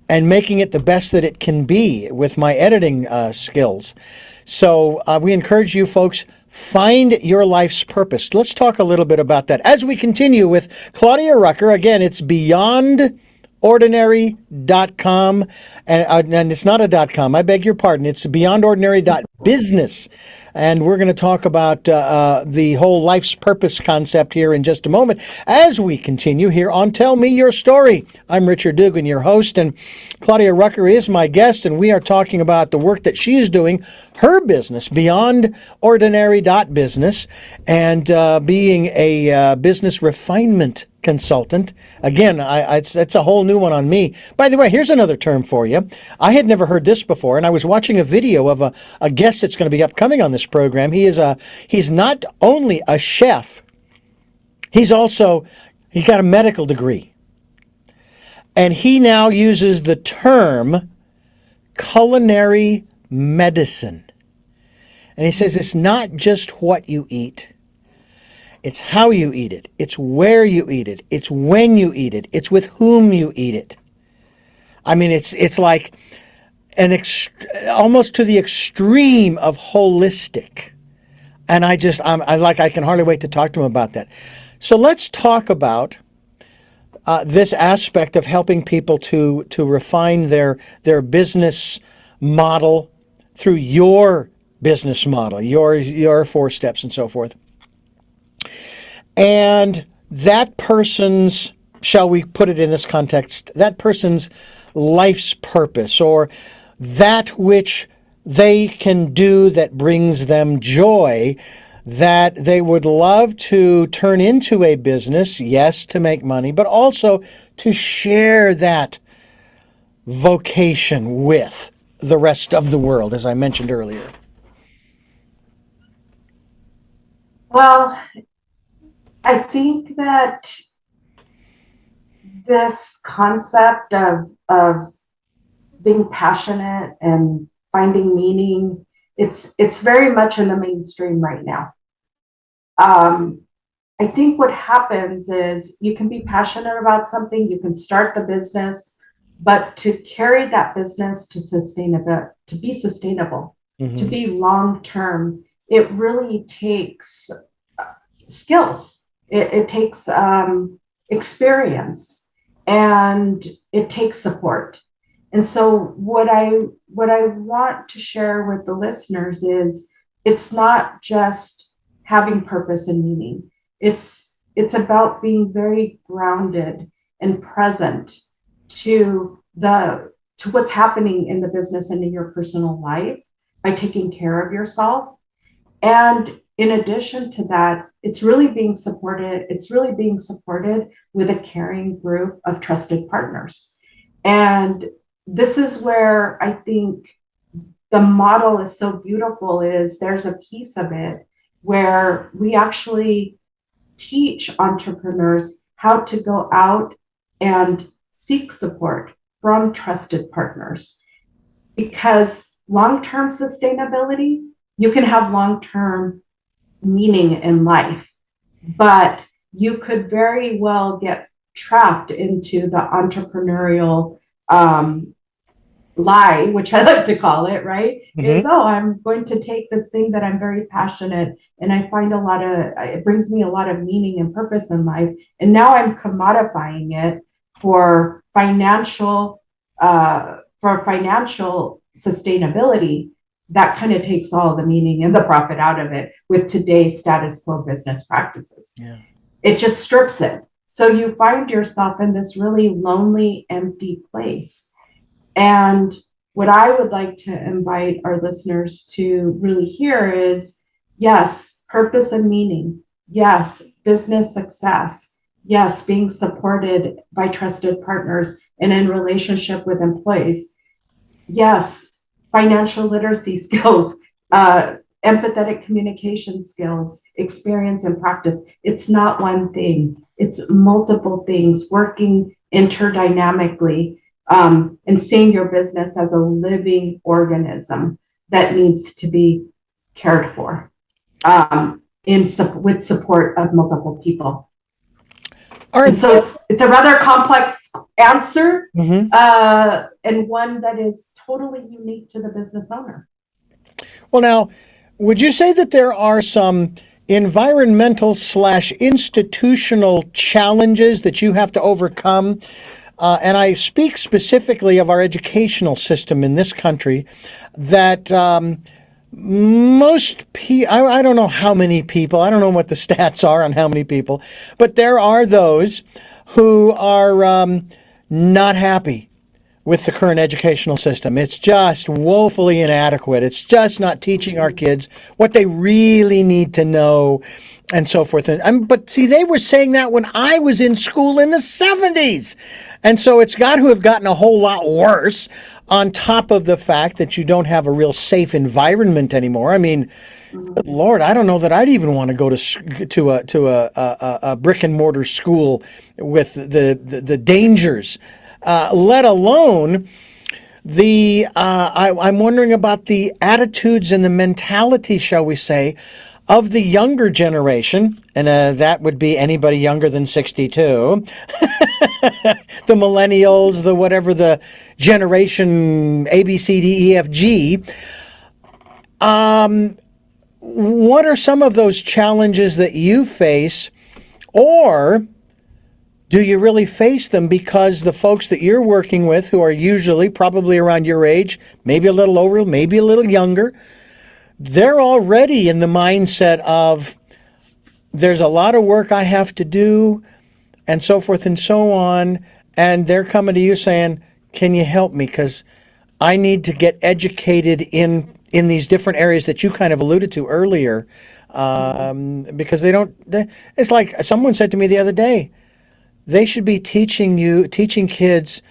and making it the best that it can be with my editing skills. So we encourage you folks, find your life's purpose. Let's talk a little bit about that as we continue with Claudia Rucher. Again, it's beyondordinary.com, and it's not a .com. I beg your pardon. It's beyondordinary.business. And we're going to talk about the whole life's purpose concept here in just a moment as we continue here on Tell Me Your Story. I'm Richard Dugan, your host, and Claudia Rucher is my guest, and we are talking about the work that she is doing, her business, beyondordinary.business, and being a business refinement consultant. Again, it's a whole new one on me. By the way, here's another term for you. I had never heard this before, and I was watching a video of a guest that's going to be upcoming on this program. He's not only a chef, he's got a medical degree. And he now uses the term culinary medicine. And he says it's not just what you eat. It's how you eat it. It's where you eat it. It's when you eat it. It's with whom you eat it. I mean, it's like almost to the extreme of holistic. And I can hardly wait to talk to him about that. So let's talk about this aspect of helping people to refine their business model through your business model, your 4 steps and so forth. And that person's, shall we put it in this context, that person's life's purpose, or that which they can do that brings them joy, that they would love to turn into a business, yes, to make money, but also to share that vocation with the rest of the world, as I mentioned earlier? Well, I think that this concept of being passionate and finding meaning, it's very much in the mainstream right now. Um, I think what happens is you can be passionate about something, you can start the business, but to carry that business to sustainable, to be sustainable, to Mm-hmm. be long term, it really takes skills. It takes experience, and it takes support. And so what I want to share with the listeners is it's not just having purpose and meaning. It's about being very grounded and present to what's happening in the business and in your personal life by taking care of yourself. And in addition to that, it's really being supported. It's really being supported with a caring group of trusted partners. And this is where I think the model is so beautiful, is there's a piece of it where we actually teach entrepreneurs how to go out and seek support from trusted partners, because long-term sustainability, you can have long-term meaning in life, but you could very well get trapped into the entrepreneurial lie, which I like to call it, right? Is, Mm-hmm. oh, I'm going to take this thing that I'm very passionate and I find it brings me a lot of meaning and purpose in life. And now I'm commodifying it for financial sustainability. That kind of takes all the meaning and the profit out of it with today's status quo business practices. Yeah. It just strips it. So you find yourself in this really lonely, empty place. And what I would like to invite our listeners to really hear is, yes, purpose and meaning. Yes, business success. Yes, being supported by trusted partners and in relationship with employees. Yes, financial literacy skills, empathetic communication skills, experience and practice. It's not one thing, it's multiple things working interdynamically, and seeing your business as a living organism that needs to be cared for, with support of multiple people. Are And so it's a rather complex answer, Mhm. and one that is totally unique to the business owner. Well, now, would you say that there are some environmental slash institutional challenges that you have to overcome? And I speak specifically of our educational system in this country, that most people, I don't know how many people, I don't know what the stats are on how many people, but there are those who are not happy with the current educational system. It's just woefully inadequate. It's just not teaching our kids what they really need to know, and so forth. But see, they were saying that when I was in school in the 70s. And so it's got to have gotten a whole lot worse, on top of the fact that you don't have a real safe environment anymore. I mean, good Lord, I don't know that I'd even want to go to a brick and mortar school with the dangers, let alone I'm wondering about the attitudes and the mentality, shall we say, of the younger generation, and that would be anybody younger than 62, the millennials, the whatever the generation A, B, C, D, E, F, G. What are some of those challenges that you face, or do you really face them because the folks that you're working with, who are usually probably around your age, maybe a little over, maybe a little younger, they're already in the mindset of there's a lot of work I have to do, and so forth and so on, and they're coming to you saying, can you help me? Because I need to get educated in these different areas that you kind of alluded to earlier. Because it's like someone said to me the other day, they should be teaching kids,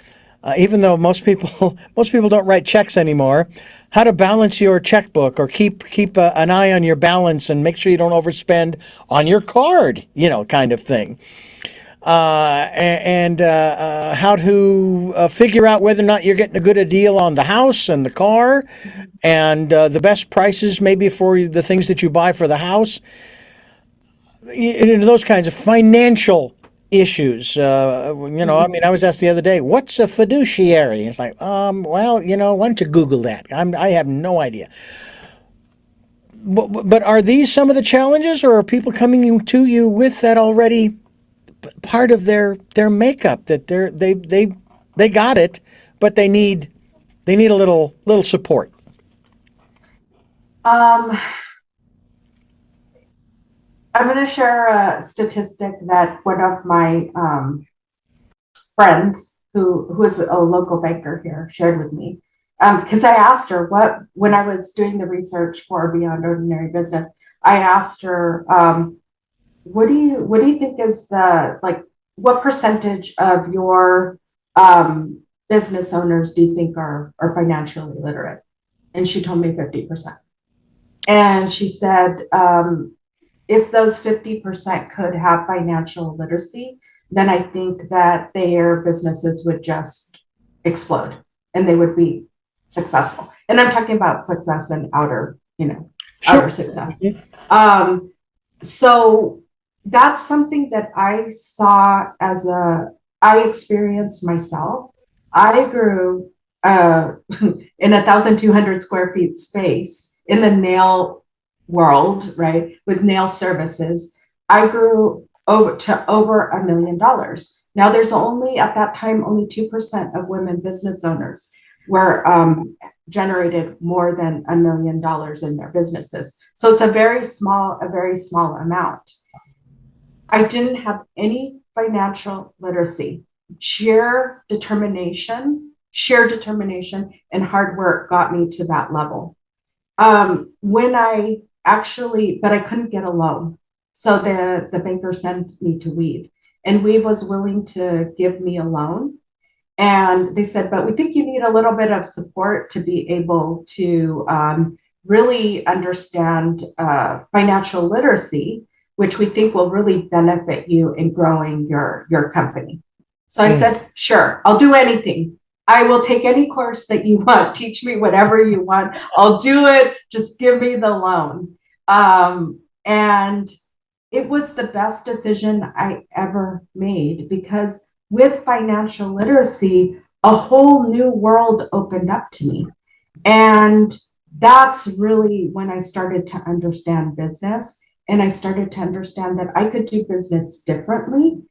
even though most people most people don't write checks anymore, how to balance your checkbook or keep an eye on your balance and make sure you don't overspend on your card, kind of thing. And how to figure out whether or not you're getting a good a deal on the house and the car, and the best prices maybe for the things that you buy for the house. Those kinds of financial issues. I mean, I was asked the other day, "What's a fiduciary?" It's like, well, why don't you Google that? I have no idea. But are these some of the challenges, or are people coming to you with that already part of their makeup, that they got it, but they need a little support? Um, I'm going to share a statistic that one of my friends, who is a local banker here, shared with me. Because I asked her when I was doing the research for Beyond Ordinary Business, I asked her, what do you think is what percentage of your business owners do you think are financially literate? And she told me 50%. And she said, if those 50% could have financial literacy, then I think that their businesses would just explode and they would be successful. And I'm talking about success and Sure. outer success. Um, so that's something that I saw I experienced myself. I grew in 1,200 square feet space in the nail world, right, with nail services. I grew over $1 million. Now, there's only at that time only 2% of women business owners were generated more than $1 million in their businesses. So it's a very small amount. I didn't have any financial literacy. Sheer determination and hard work got me to that level. But I couldn't get a loan. So the banker sent me to Weave, and Weave was willing to give me a loan. And they said, but we think you need a little bit of support to be able to really understand financial literacy, which we think will really benefit you in growing your company. So I said, sure, I'll do anything. I will take any course that you want. Teach me whatever you want. I'll do it. Just give me the loan. And it was the best decision I ever made, because with financial literacy, a whole new world opened up to me. And that's really when I started to understand business. And I started to understand that I could do business differently,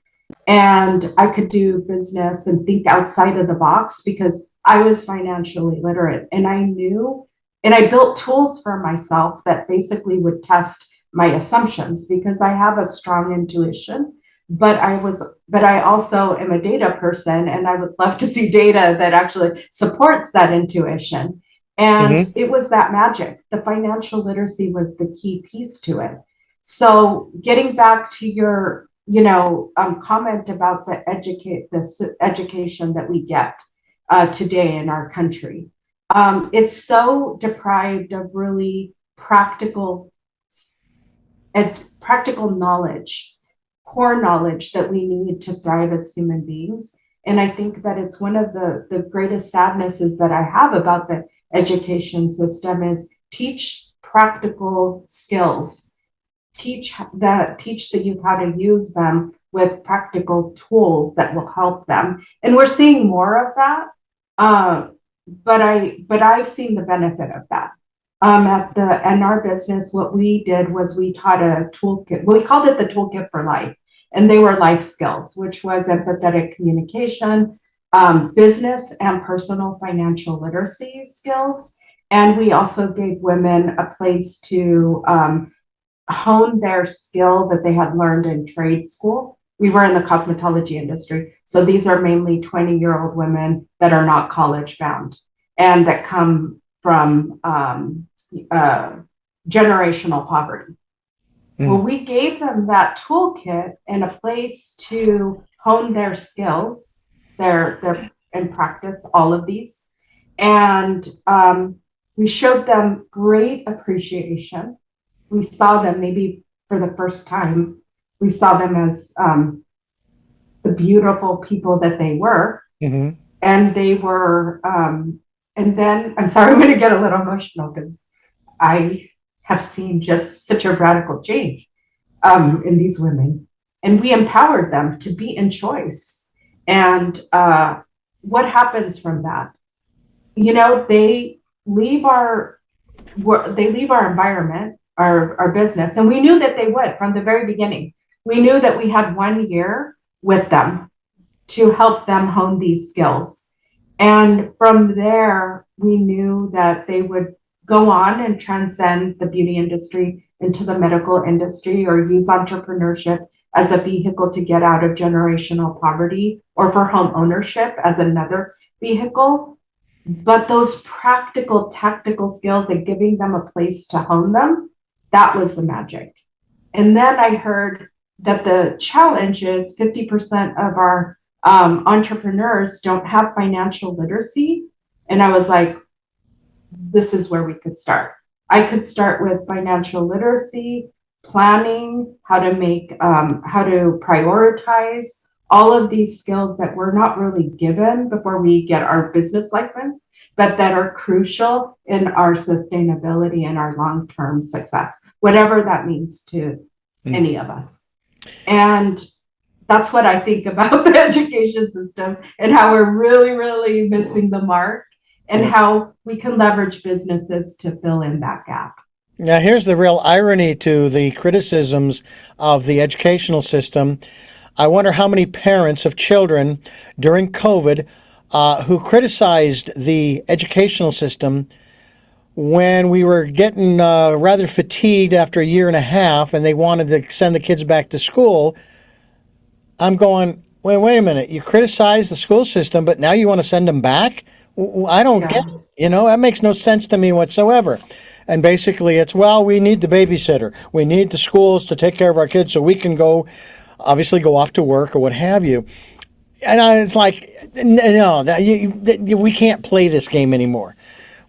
and I could do business and think outside of the box because I was financially literate, and I knew, and I built tools for myself that basically would test my assumptions, because I have a strong intuition, but I also am a data person, and I would love to see data that actually supports that intuition. And Mm-hmm. it was that magic. The financial literacy was the key piece to it. So getting back to your comment about the education that we get today in our country. It's so deprived of really practical knowledge, core knowledge that we need to thrive as human beings. And I think that it's one of the greatest sadnesses that I have about the education system is teach practical skills, teach the youth how to use them with practical tools that will help them. And we're seeing more of that. But I've seen the benefit of that. In our business, what we did was we taught a toolkit. We called it the toolkit for life, and they were life skills, which was empathetic communication, business and personal financial literacy skills. And we also gave women a place to hone their skill that they had learned in trade school, we were in the cosmetology industry. So these are mainly 20-year-old women that are not college bound and that come from generational poverty. Well, we gave them that toolkit and a place to hone their skills, their and practice all of these. And we showed them great appreciation. We saw them maybe for the first time. We saw them as the beautiful people that they were. Mm-hmm. And they were, and then, I'm sorry, I'm going to get a little emotional because I have seen just such a radical change in these women. And we empowered them to be in choice. And what happens from that? You know, they leave our environment, our business, and we knew that they would from the very beginning. We knew that we had 1 year with them to help them hone these skills. And from there, we knew that they would go on and transcend the beauty industry into the medical industry or use entrepreneurship as a vehicle to get out of generational poverty or for home ownership as another vehicle. But those practical, tactical skills and giving them a place to hone them, that was the magic. And then I heard that the challenge is 50% of our entrepreneurs don't have financial literacy. And I was like, this is where we could start. I could start with financial literacy, planning, how to prioritize, all of these skills that we're not really given before we get our business license, but that are crucial in our sustainability and our long-term success, whatever that means to any of us. And that's what I think about the education system and how we're really, really missing the mark and how we can leverage businesses to fill in that gap. Now, here's the real irony to the criticisms of the educational system. I wonder how many parents of children during COVID who criticized the educational system when we were getting rather fatigued after a year and a half and they wanted to send the kids back to school. I'm going, wait a minute. You criticize the school system, but now you want to send them back? I don't get it. You know, that makes no sense to me whatsoever. And basically it's, well, we need the babysitter. We need the schools to take care of our kids so we can go off to work or what have you. And it's like, no, we can't play this game anymore.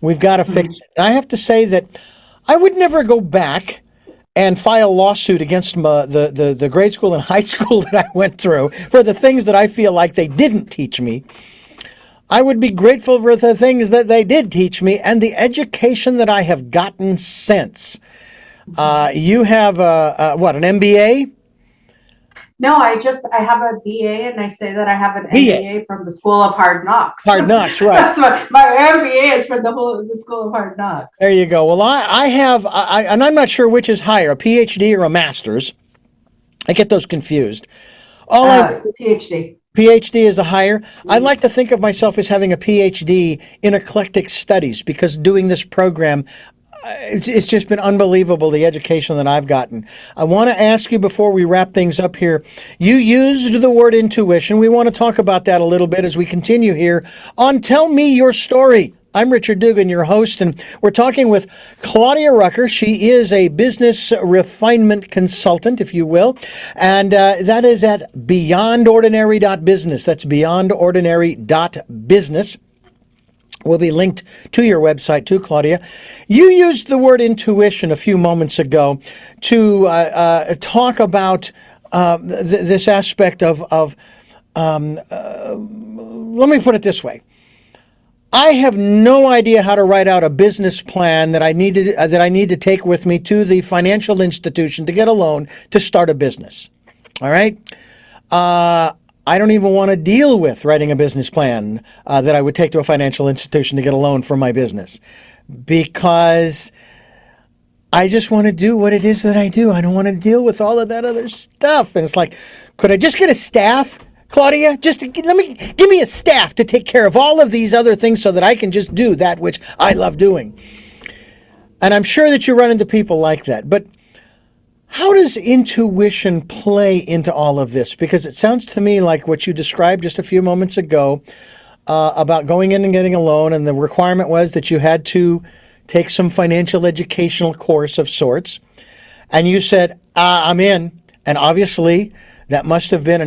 We've got to fix it. And I have to say that I would never go back and file a lawsuit against the grade school and high school that I went through for the things that I feel like they didn't teach me. I would be grateful for the things that they did teach me and the education that I have gotten since. You have an MBA? No, I have a BA, and I say that I have an MBA from the School of Hard Knocks. Hard Knocks, right. That's what my MBA is from the School of Hard Knocks. There you go. Well, I have, and I'm not sure which is higher, a PhD or a master's. I get those confused. PhD. PhD is a higher. I like to think of myself as having a PhD in eclectic studies because doing this program, it's just been unbelievable, the education that I've gotten. I want to ask you before we wrap things up here, you used the word intuition. We want to talk about that a little bit as we continue here on Tell Me Your Story. I'm Richard Dugan, your host, and we're talking with Claudia Rucher. She is a business refinement consultant, if you will, and that is at beyondordinary.business. That's beyondordinary.business. Will be linked to your website too, Claudia. You used the word intuition a few moments ago to talk about this aspect of let me put it this way. I have no idea how to write out a business plan that I need to take with me to the financial institution to get a loan to start a business. All right? I don't even want to deal with writing a business plan that I would take to a financial institution to get a loan for my business because I just want to do what it is that I do. I don't want to deal with all of that other stuff. And it's like, could I just get a staff? Claudia, just give me a staff to take care of all of these other things so that I can just do that which I love doing. And I'm sure that you run into people like that. But How does intuition play into all of this? Because it sounds to me like what you described just a few moments ago about going in and getting a loan, and the requirement was that you had to take some financial educational course of sorts. And you said, I'm in. And obviously, that must have been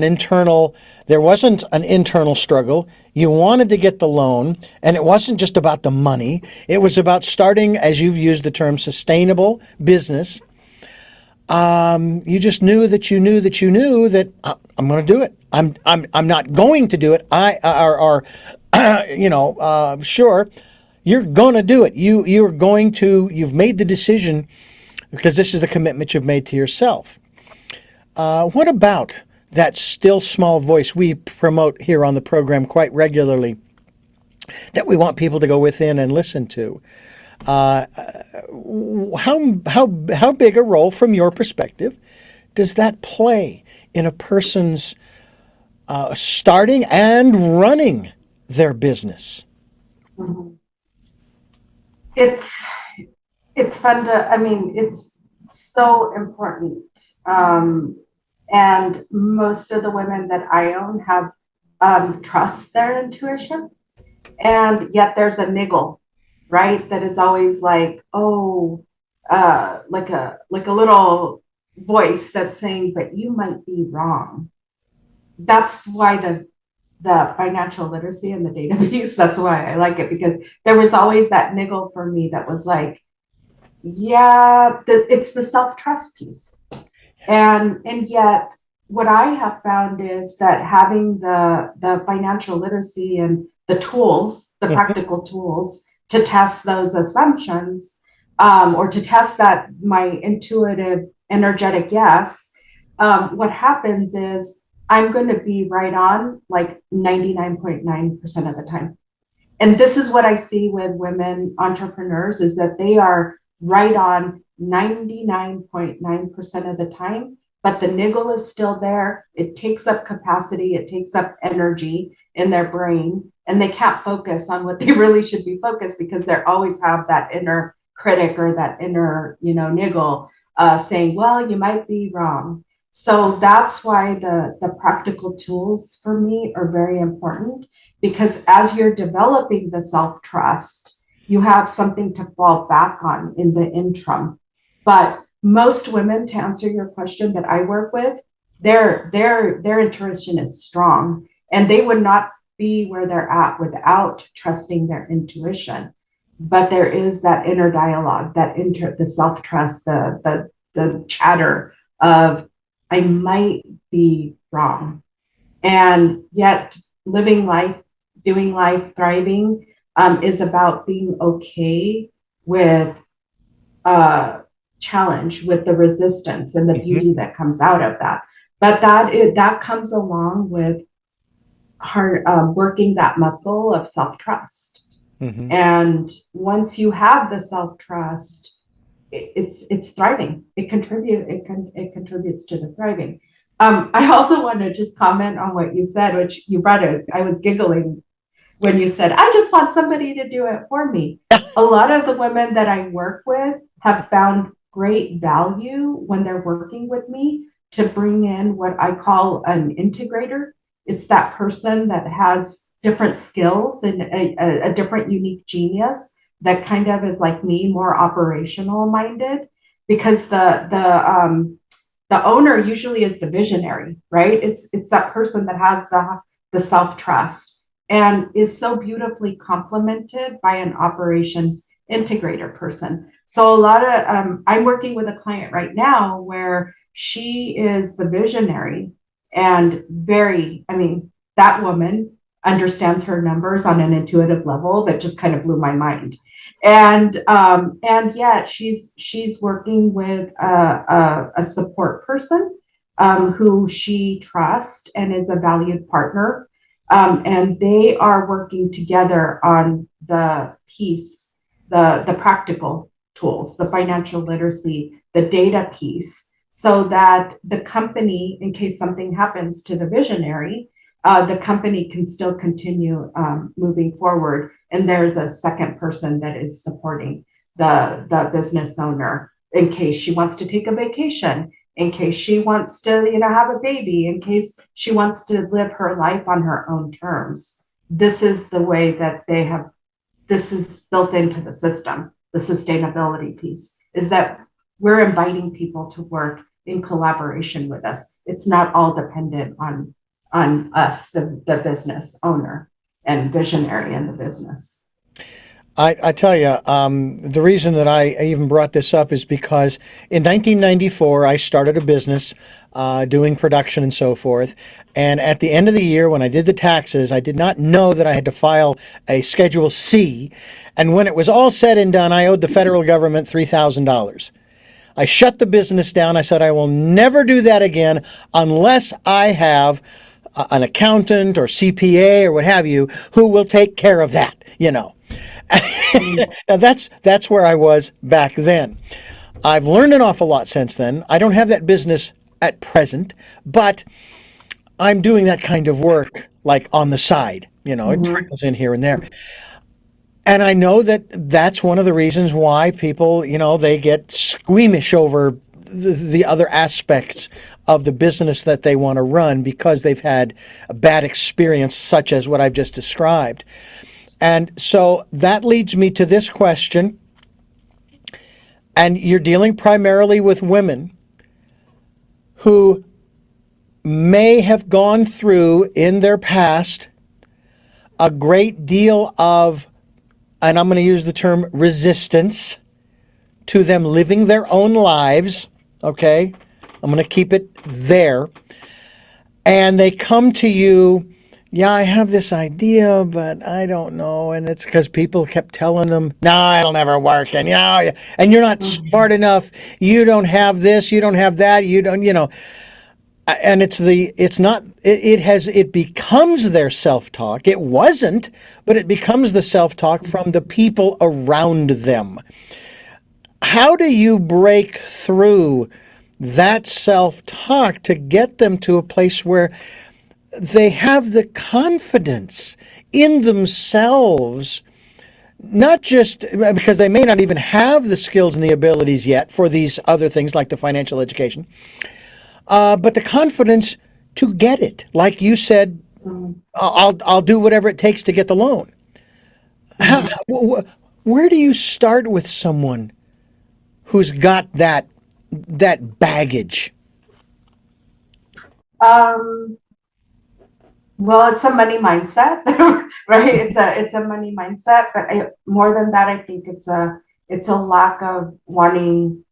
there wasn't an internal struggle. You wanted to get the loan, and it wasn't just about the money. It was about starting, as you've used the term, sustainable business. You just knew that you knew that you knew that I'm going to do it. I'm not going to do it. Sure, you're going to do it. You've made the decision because this is the commitment you've made to yourself. What about that still small voice we promote here on the program quite regularly that we want people to go within and listen to? How big a role, from your perspective, does that play in a person's starting and running their business? Mhm. It's it's fun to, I mean, it's so important. And most of the women that I own have trust their intuition, and yet there's a niggle, right? That is always like, oh, like a little voice that's saying, but you might be wrong. That's why the financial literacy and the data piece, that's why I like it, because there was always that niggle for me that was like, yeah, it's the self-trust piece. And yet what I have found is that having the financial literacy and the tools, the Mhm. practical tools to test those assumptions, or to test that my intuitive energetic yes, what happens is I'm going to be right on like 99.9% of the time. And this is what I see with women entrepreneurs, is that they are right on 99.9% of the time, but the niggle is still there. It takes up capacity, it takes up energy in their brain, and they can't focus on what they really should be focused, because they always have that inner critic or that inner, niggle saying, well, you might be wrong. So that's why the practical tools for me are very important, because as you're developing the self-trust, you have something to fall back on in the interim. But most women, to answer your question, that I work with, their intuition is strong, and they would not be where they're at without trusting their intuition. But there is that inner dialogue, the self-trust, the chatter of, I might be wrong. And yet living life, doing life, thriving, is about being okay with challenge, with the resistance and the Mhm. beauty that comes out of that. But that comes along with hard working that muscle of self-trust. Mhm. And once you have the self-trust, it's thriving. It contributes to the thriving. I also want to just comment on what you said, which you brought it. I was giggling when you said, I just want somebody to do it for me. A lot of the women that I work with have found great value when they're working with me to bring in what I call an integrator. It's that person that has different skills and a different unique genius that kind of is like me, more operational minded, because the owner usually is the visionary, right? It's that person that has the self trust and is so beautifully complemented by an operations integrator person. So a lot of I'm working with a client right now where she is the visionary and very, I mean, that woman understands her numbers on an intuitive level that just kind of blew my mind. And yet she's working with a support person who she trusts and is a valued partner, and they are working together on the piece, the practical tools, the financial literacy, the data piece, so that the company, in case something happens to the visionary, the company can still continue moving forward. And there's a second person that is supporting the business owner. in case she wants to take a vacation, in case she wants to, have a baby, in case she wants to live her life on her own terms. This is the way that this is built into the system, the sustainability piece, is that we're inviting people to work in collaboration with us. It's not all dependent on us, the business owner and visionary in the business. I tell you, the reason that I even brought this up is because in 1994, I started a business doing production and so forth. And at the end of the year, when I did the taxes, I did not know that I had to file a Schedule C. And when it was all said and done, I owed the federal government $3,000. I shut the business down. I said, I will never do that again unless I have an accountant or CPA or what have you who will take care of that, Now that's where I was back then. I've learned an awful lot since then. I don't have that business at present, but I'm doing that kind of work like on the side. It trickles in here and there. And I know that that's one of the reasons why people, they get squeamish over the other aspects of the business that they want to run because they've had a bad experience, such as what I've just described. And so that leads me to this question. And you're dealing primarily with women who may have gone through in their past a great deal of, and I'm going to use the term resistance, to them living their own lives. Okay? I'm going to keep it there. And they come to you, yeah, I have this idea, but I don't know. And it's because people kept telling them, no, it'll never work. And, and you're not smart enough. You don't have this. You don't have that. You don't, and it becomes their self-talk. It wasn't, but it becomes the self-talk from the people around them. How do you break through that self-talk to get them to a place where they have the confidence in themselves, not just because they may not even have the skills and the abilities yet for these other things like the financial education, but the confidence to get it. Like you said, I'll do whatever it takes to get the loan. Where do you start with someone who's got that baggage? Well, it's a money mindset, right? It's a money mindset, but more than that, I think it's a lack of wanting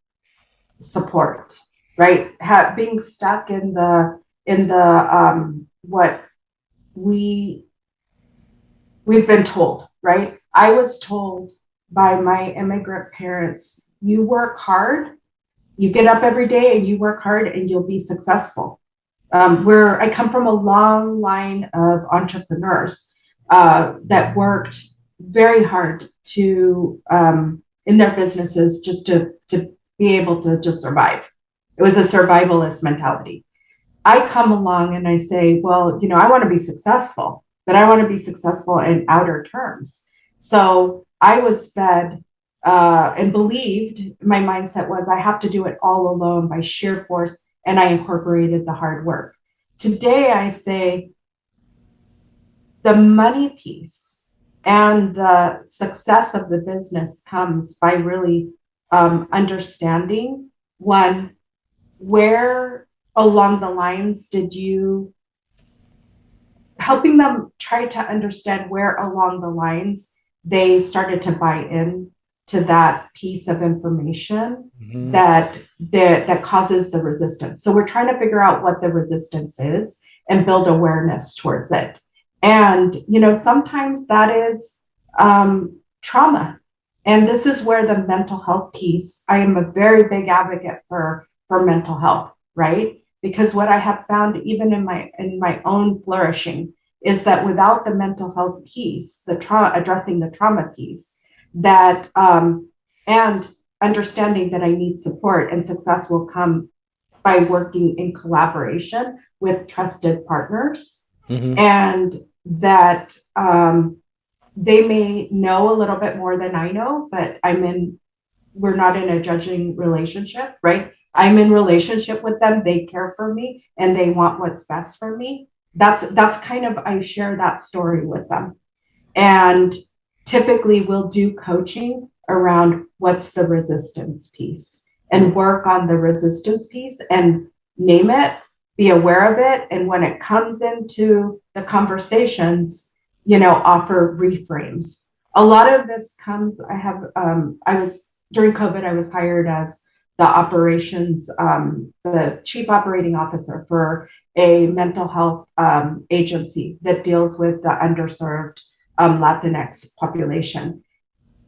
support, right? Being stuck in the what we've been told, right? I was told by my immigrant parents, you work hard, you get up every day and you work hard and you'll be successful. I come from a long line of entrepreneurs that worked very hard to in their businesses just to be able to just survive. It was a survivalist mentality. I come along and I say, well, I want to be successful, but I want to be successful in outer terms. So I was fed and believed, my mindset was I have to do it all alone by sheer force, and I incorporated the hard work. Today I say the money piece and the success of the business comes by really understanding, one, where along the lines did you, helping them try to understand where along the lines they started to buy in to that piece of information that causes the resistance. So we're trying to figure out what the resistance is and build awareness towards it. And, sometimes that is trauma. And this is where the mental health piece, I am a very big advocate for mental health, right? Because what I have found, even in my own flourishing, is that without the mental health piece, addressing the trauma piece, that and understanding that I need support, and success will come by working in collaboration with trusted partners, and that they may know a little bit more than I know, but I'm in we're not in a judging relationship, right? I'm in relationship with them. They care for me and they want what's best for me. That's kind of, I share that story with them. And typically we'll do coaching around what's the resistance piece and work on the resistance piece and name it, be aware of it. And when it comes into the conversations, offer reframes. A lot of this comes, I was, during COVID, I was hired as the chief operating officer for a mental health agency that deals with the underserved Latinx population.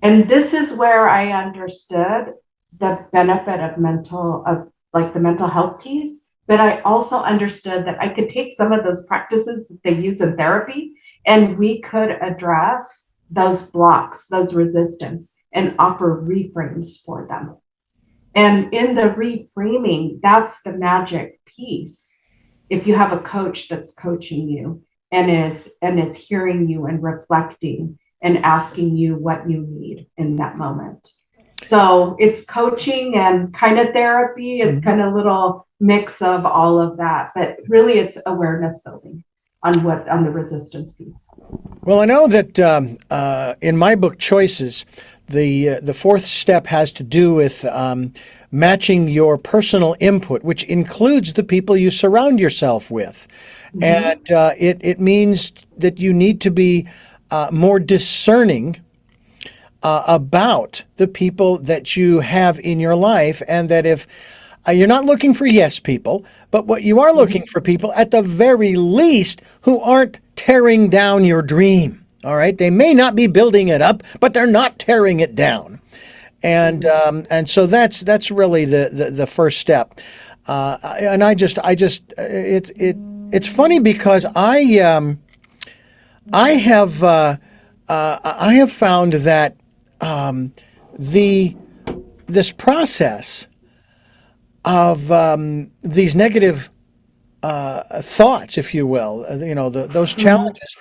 And this is where I understood the benefit of the mental health piece, but I also understood that I could take some of those practices that they use in therapy and we could address those blocks, those resistance, and offer reframes for them. And in the reframing, that's the magic piece. If you have a coach that's coaching you and is hearing you and reflecting and asking you what you need in that moment. So it's coaching and kind of therapy. It's kind of a little mix of all of that, but really it's awareness building on the resistance piece. Well, I know that in my book Choices, the fourth step has to do with matching your personal input, which includes the people you surround yourself with, and it means that you need to be more discerning about the people that you have in your life, and that if you're not looking for yes people, but what you are looking for people at the very least who aren't tearing down your dream. All right, they may not be building it up, but they're not tearing it down, and so that's really the first step. And it's funny because I have found that the this process of these negative thoughts, if you will, those challenges.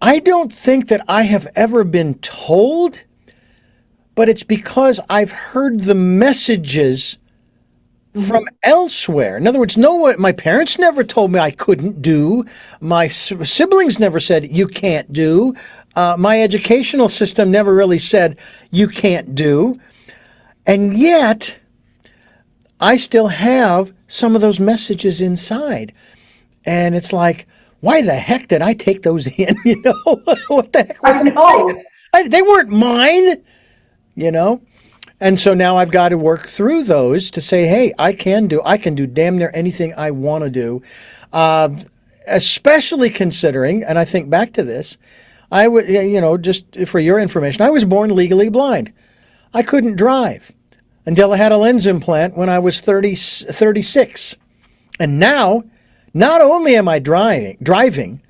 I don't think that I have ever been told, but it's because I've heard the messages from elsewhere. In other words, no, what my parents never told me I couldn't do. My siblings never said you can't do. My educational system never really said you can't do. And yet, I still have some of those messages inside. And it's like, why the heck did I take those in? What the heck was I know. they weren't mine, you know? And so now I've got to work through those to say, hey, I can do damn near anything I want to do. Especially considering, and I think back to this, I would, just for your information, I was born legally blind. I couldn't drive until I had a lens implant when I was 36. And now, not only am I driving,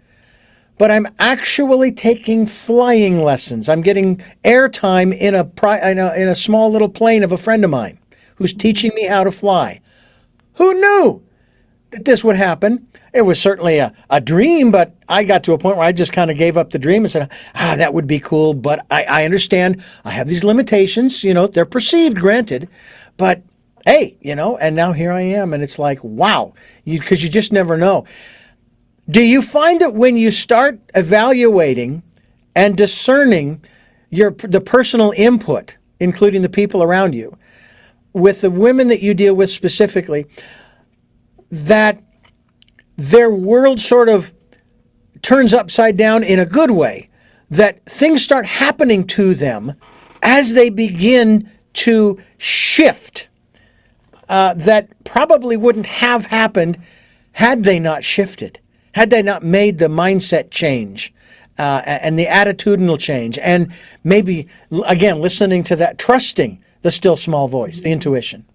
but I'm actually taking flying lessons. I'm getting airtime in a small little plane of a friend of mine who's teaching me how to fly. Who knew that this would happen? It was certainly a dream, but I got to a point where I just kind of gave up the dream and said, that would be cool, but I understand I have these limitations, they're perceived, granted, but hey, and now here I am, and it's like, wow, because you just never know. Do you find that when you start evaluating and discerning the personal input, including the people around you, with the women that you deal with specifically, that their world sort of turns upside down in a good way, that things start happening to them as they begin to shift, that probably wouldn't have happened had they not shifted? Had they not made the mindset change and the attitudinal change, and maybe, again, listening to that, trusting the still small voice, the intuition?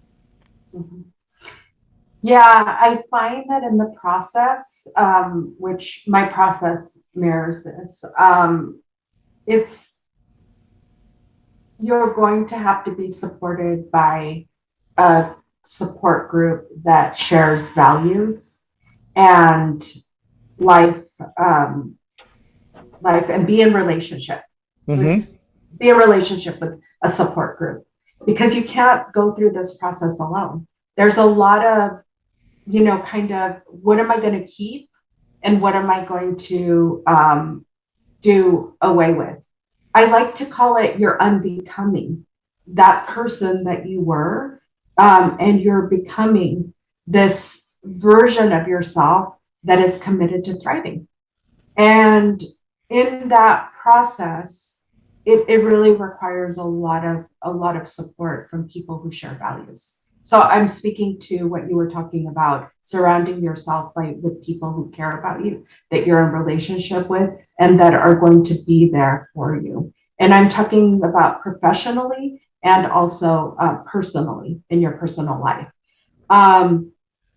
Yeah, I find that in the process, which my process mirrors this, it's you're going to have to be supported by a support group that shares values and life and be in relationship. Mm-hmm. Be in relationship with a support group. because you can't go through this process alone. There's a lot of, kind of, what am I going to keep and what am I going to do away with? I like to call it you're unbecoming that person that you were, and you're becoming this version of yourself that is committed to thriving. And in that process, it really requires a lot of support from people who share values. So I'm speaking to what you were talking about, surrounding yourself with people who care about you, that you're in relationship with, and that are going to be there for you. And I'm talking about professionally and also personally in your personal life. Um,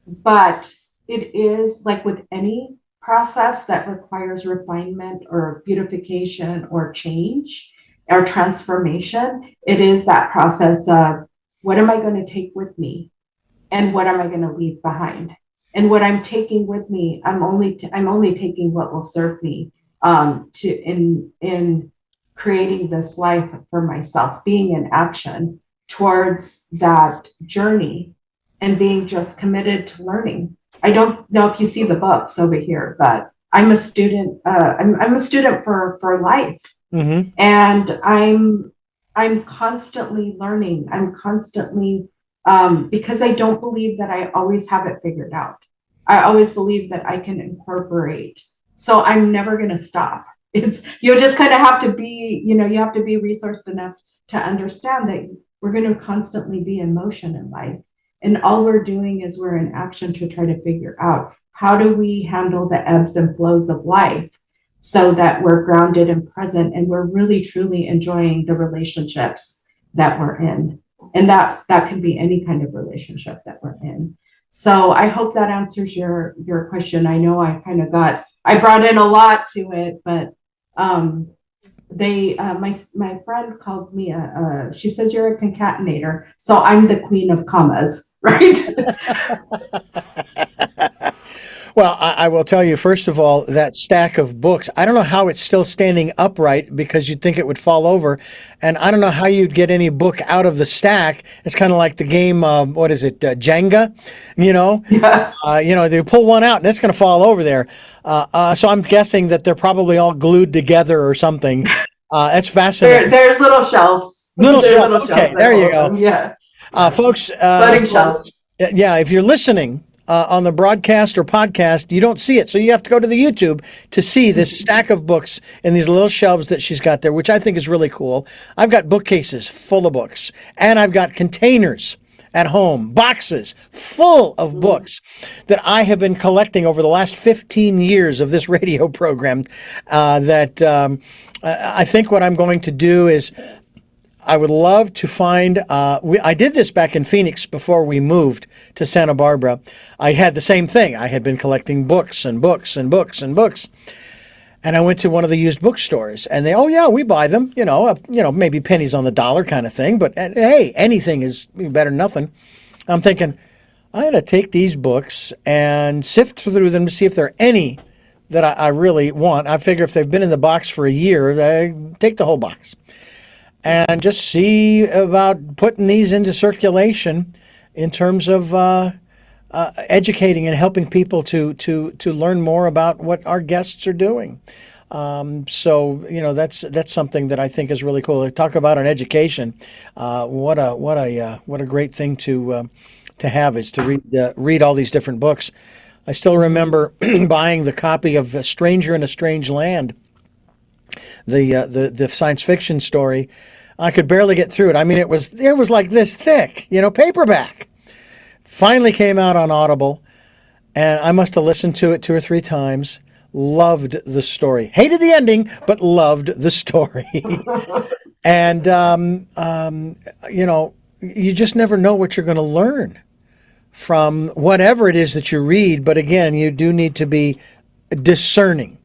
but it is like with any process that requires refinement or beautification or change or transformation, it is that process of what am I going to take with me and what am I going to leave behind? And what I'm taking with me, I'm only taking what will serve me, to in creating this life for myself, being in action towards that journey and being just committed to learning. I don't know if you see the books over here, but I'm a student. I'm a student for life, Mm-hmm. and I'm constantly learning. I'm constantly, because I don't believe that I always have it figured out. I always believe that I can incorporate. So I'm never going to stop. It's you just kind of have to be, you have to be resourced enough to understand that we're going to constantly be in motion in life. And all we're doing is we're in action to try to figure out how do we handle the ebbs and flows of life so that we're grounded and present and we're really truly enjoying the relationships that we're in. And that can be any kind of relationship that we're in. So I hope that answers your question. I know I brought in a lot to it, but my friend calls me she says you're a concatenator, so I'm the queen of commas, right? Well, I will tell you, first of all, that stack of books, I don't know how it's still standing upright because you'd think it would fall over. And I don't know how you'd get any book out of the stack. It's kind of like the game, what is it, Jenga? You know, Yeah. they pull one out and it's going to fall over there. So I'm guessing that they're probably all glued together or something. That's fascinating. There's little shelves. Little There's shelf. little shelves Okay, that there you hold go. them. Yeah. Yeah. Folks, Floating shelves. yeah, if you're listening on the broadcast or podcast, you don't see it. So you have to go to the YouTube to see this stack of books in these little shelves that she's got there, which I think is really cool. I've got bookcases full of books, and I've got containers at home, boxes full of books that I have been collecting over the last 15 years of this radio program. I think what I'm going to do is I would love to find. I did this back in Phoenix before we moved to Santa Barbara. I had the same thing. I had been collecting books and books and books and books, and I went to one of the used bookstores, and oh yeah, we buy them. Maybe pennies on the dollar kind of thing. But hey, anything is better than nothing. I'm thinking I got to take these books and sift through them to see if there are any that I really want. I figure if they've been in the box for a year, I take the whole box and just see about putting these into circulation in terms of educating and helping people to learn more about what our guests are doing. That's something that I think is really cool. Talk about an education. What a great thing to have is to read all these different books. I still remember buying the copy of A Stranger in a Strange Land, the science fiction story. I could barely get through it. I mean, it was like this thick, paperback. Finally came out on Audible, and I must have listened to it 2 or 3 times. Loved the story. Hated the ending, but loved the story. And you just never know what you're going to learn from whatever it is that you read. But again, you do need to be discerning.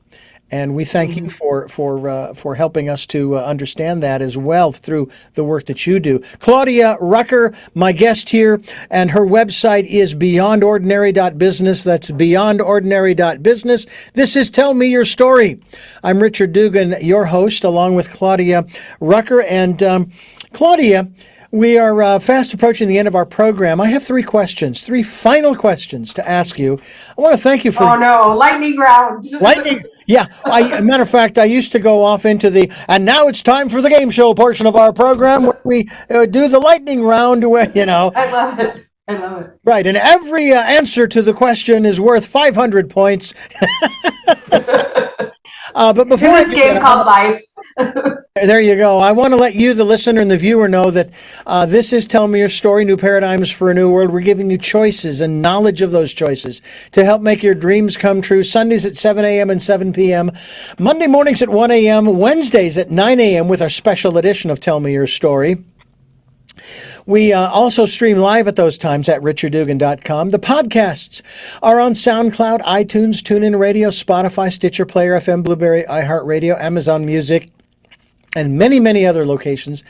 And we thank you for helping us to understand that as well through the work that you do. Claudia Rucher, my guest here, and her website is beyondordinary.business. That's beyondordinary.business. This is Tell Me Your Story. I'm Richard Dugan, your host, along with Claudia Rucher. And Claudia, We are fast approaching the end of our program. I have three final questions to ask you. I want to thank you for. Oh no, lightning round. Lightning. Yeah. Matter of fact, I used to go off into and now it's time for the game show portion of our program where we do the lightning round where, I love it. I love it. Right. And every answer to the question is worth 500 points. But before this game called life. There you go. I want to let you, the listener and the viewer, know that this is Tell Me Your Story, New Paradigms for a New World. We're giving you choices and knowledge of those choices to help make your dreams come true. Sundays at 7 a.m. and 7 p.m. Monday mornings at 1 a.m. Wednesdays at 9 a.m. with our special edition of Tell Me Your Story. We also stream live at those times at richarddugan.com. The podcasts are on SoundCloud, iTunes, TuneIn Radio, Spotify, Stitcher Player, FM, Blueberry, iHeartRadio, Amazon Music, and many, many other locations,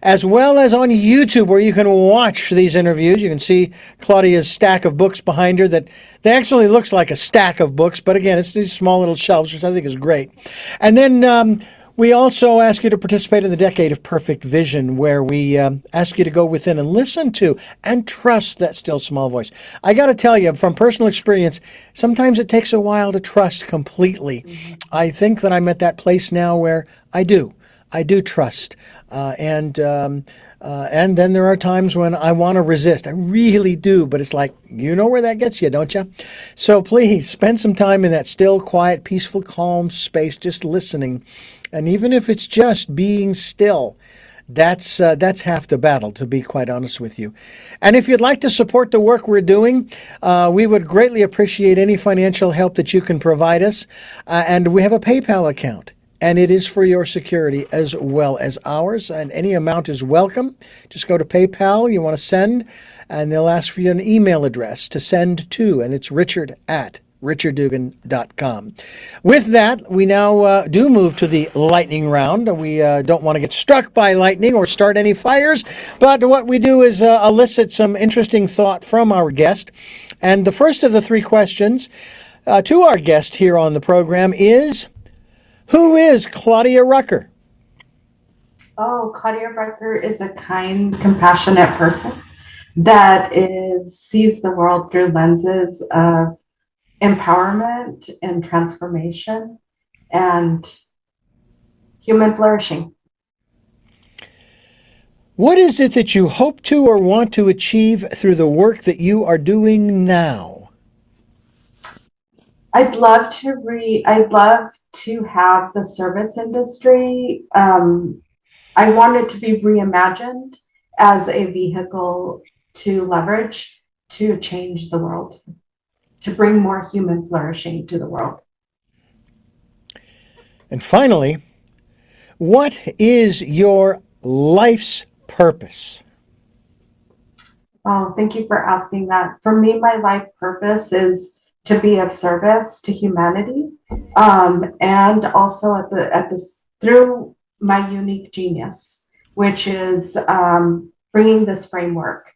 as well as on YouTube, where you can watch these interviews. You can see Claudia's stack of books behind her that actually looks like a stack of books, but again, it's these small little shelves, which I think is great. And then we also ask you to participate in the Decade of Perfect Vision, where we ask you to go within and listen to and trust that still small voice. I got to tell you, from personal experience, sometimes it takes a while to trust completely. Mm-hmm. I think that I'm at that place now where I do trust. And then there are times when I want to resist. I really do, but it's like, you know where that gets you, don't you? So please spend some time in that still, quiet, peaceful, calm space, just listening. And even if it's just being still, that's half the battle, to be quite honest with you. And if you'd like to support the work we're doing, we would greatly appreciate any financial help that you can provide us. And we have a PayPal account. And it is for your security as well as ours. And any amount is welcome. Just go to PayPal. You want to send, and they'll ask for you an email address to send to. And it's richard@richarddugan.com. With that, we now do move to the lightning round. We don't want to get struck by lightning or start any fires. But what we do is elicit some interesting thought from our guest. And the first of the three questions to our guest here on the program is, who is Claudia Rucher? Oh, Claudia Rucher is a kind, compassionate person that sees the world through lenses of empowerment and transformation and human flourishing. What is it that you hope to or want to achieve through the work that you are doing now? I'd love to have the service industry. I want it to be reimagined as a vehicle to leverage to change the world, to bring more human flourishing to the world. And finally, what is your life's purpose? Oh, thank you for asking that. For me, my life purpose is to be of service to humanity, and also through my unique genius, which is bringing this framework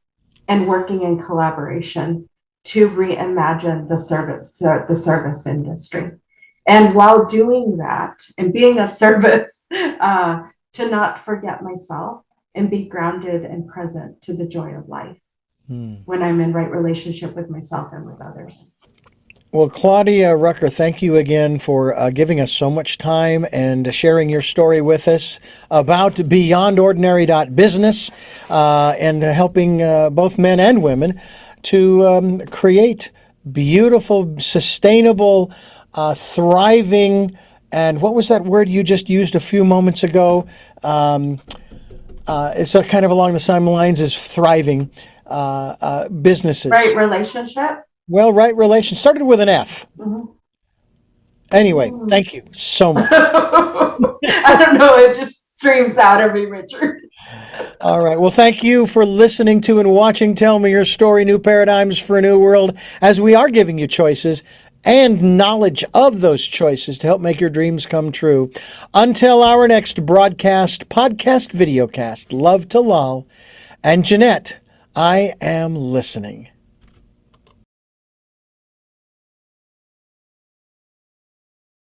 and working in collaboration to reimagine the service industry. And while doing that and being of service, to not forget myself and be grounded and present to the joy of life when I'm in right relationship with myself and with others. Well, Claudia Rucher, thank you again for giving us so much time and sharing your story with us about beyondordinary.business and helping both men and women to create beautiful, sustainable, thriving, and what was that word you just used a few moments ago? It's kind of along the same lines as thriving businesses. Right relationship? Well, right relation started with an F. Mm-hmm. Anyway, thank you so much. I don't know. It just streams out of me, Richard. All right. Well, thank you for listening to and watching Tell Me Your Story, New Paradigms for a New World, as we are giving you choices and knowledge of those choices to help make your dreams come true. Until our next broadcast, podcast, videocast, love to Lal, and Jeanette, I am listening.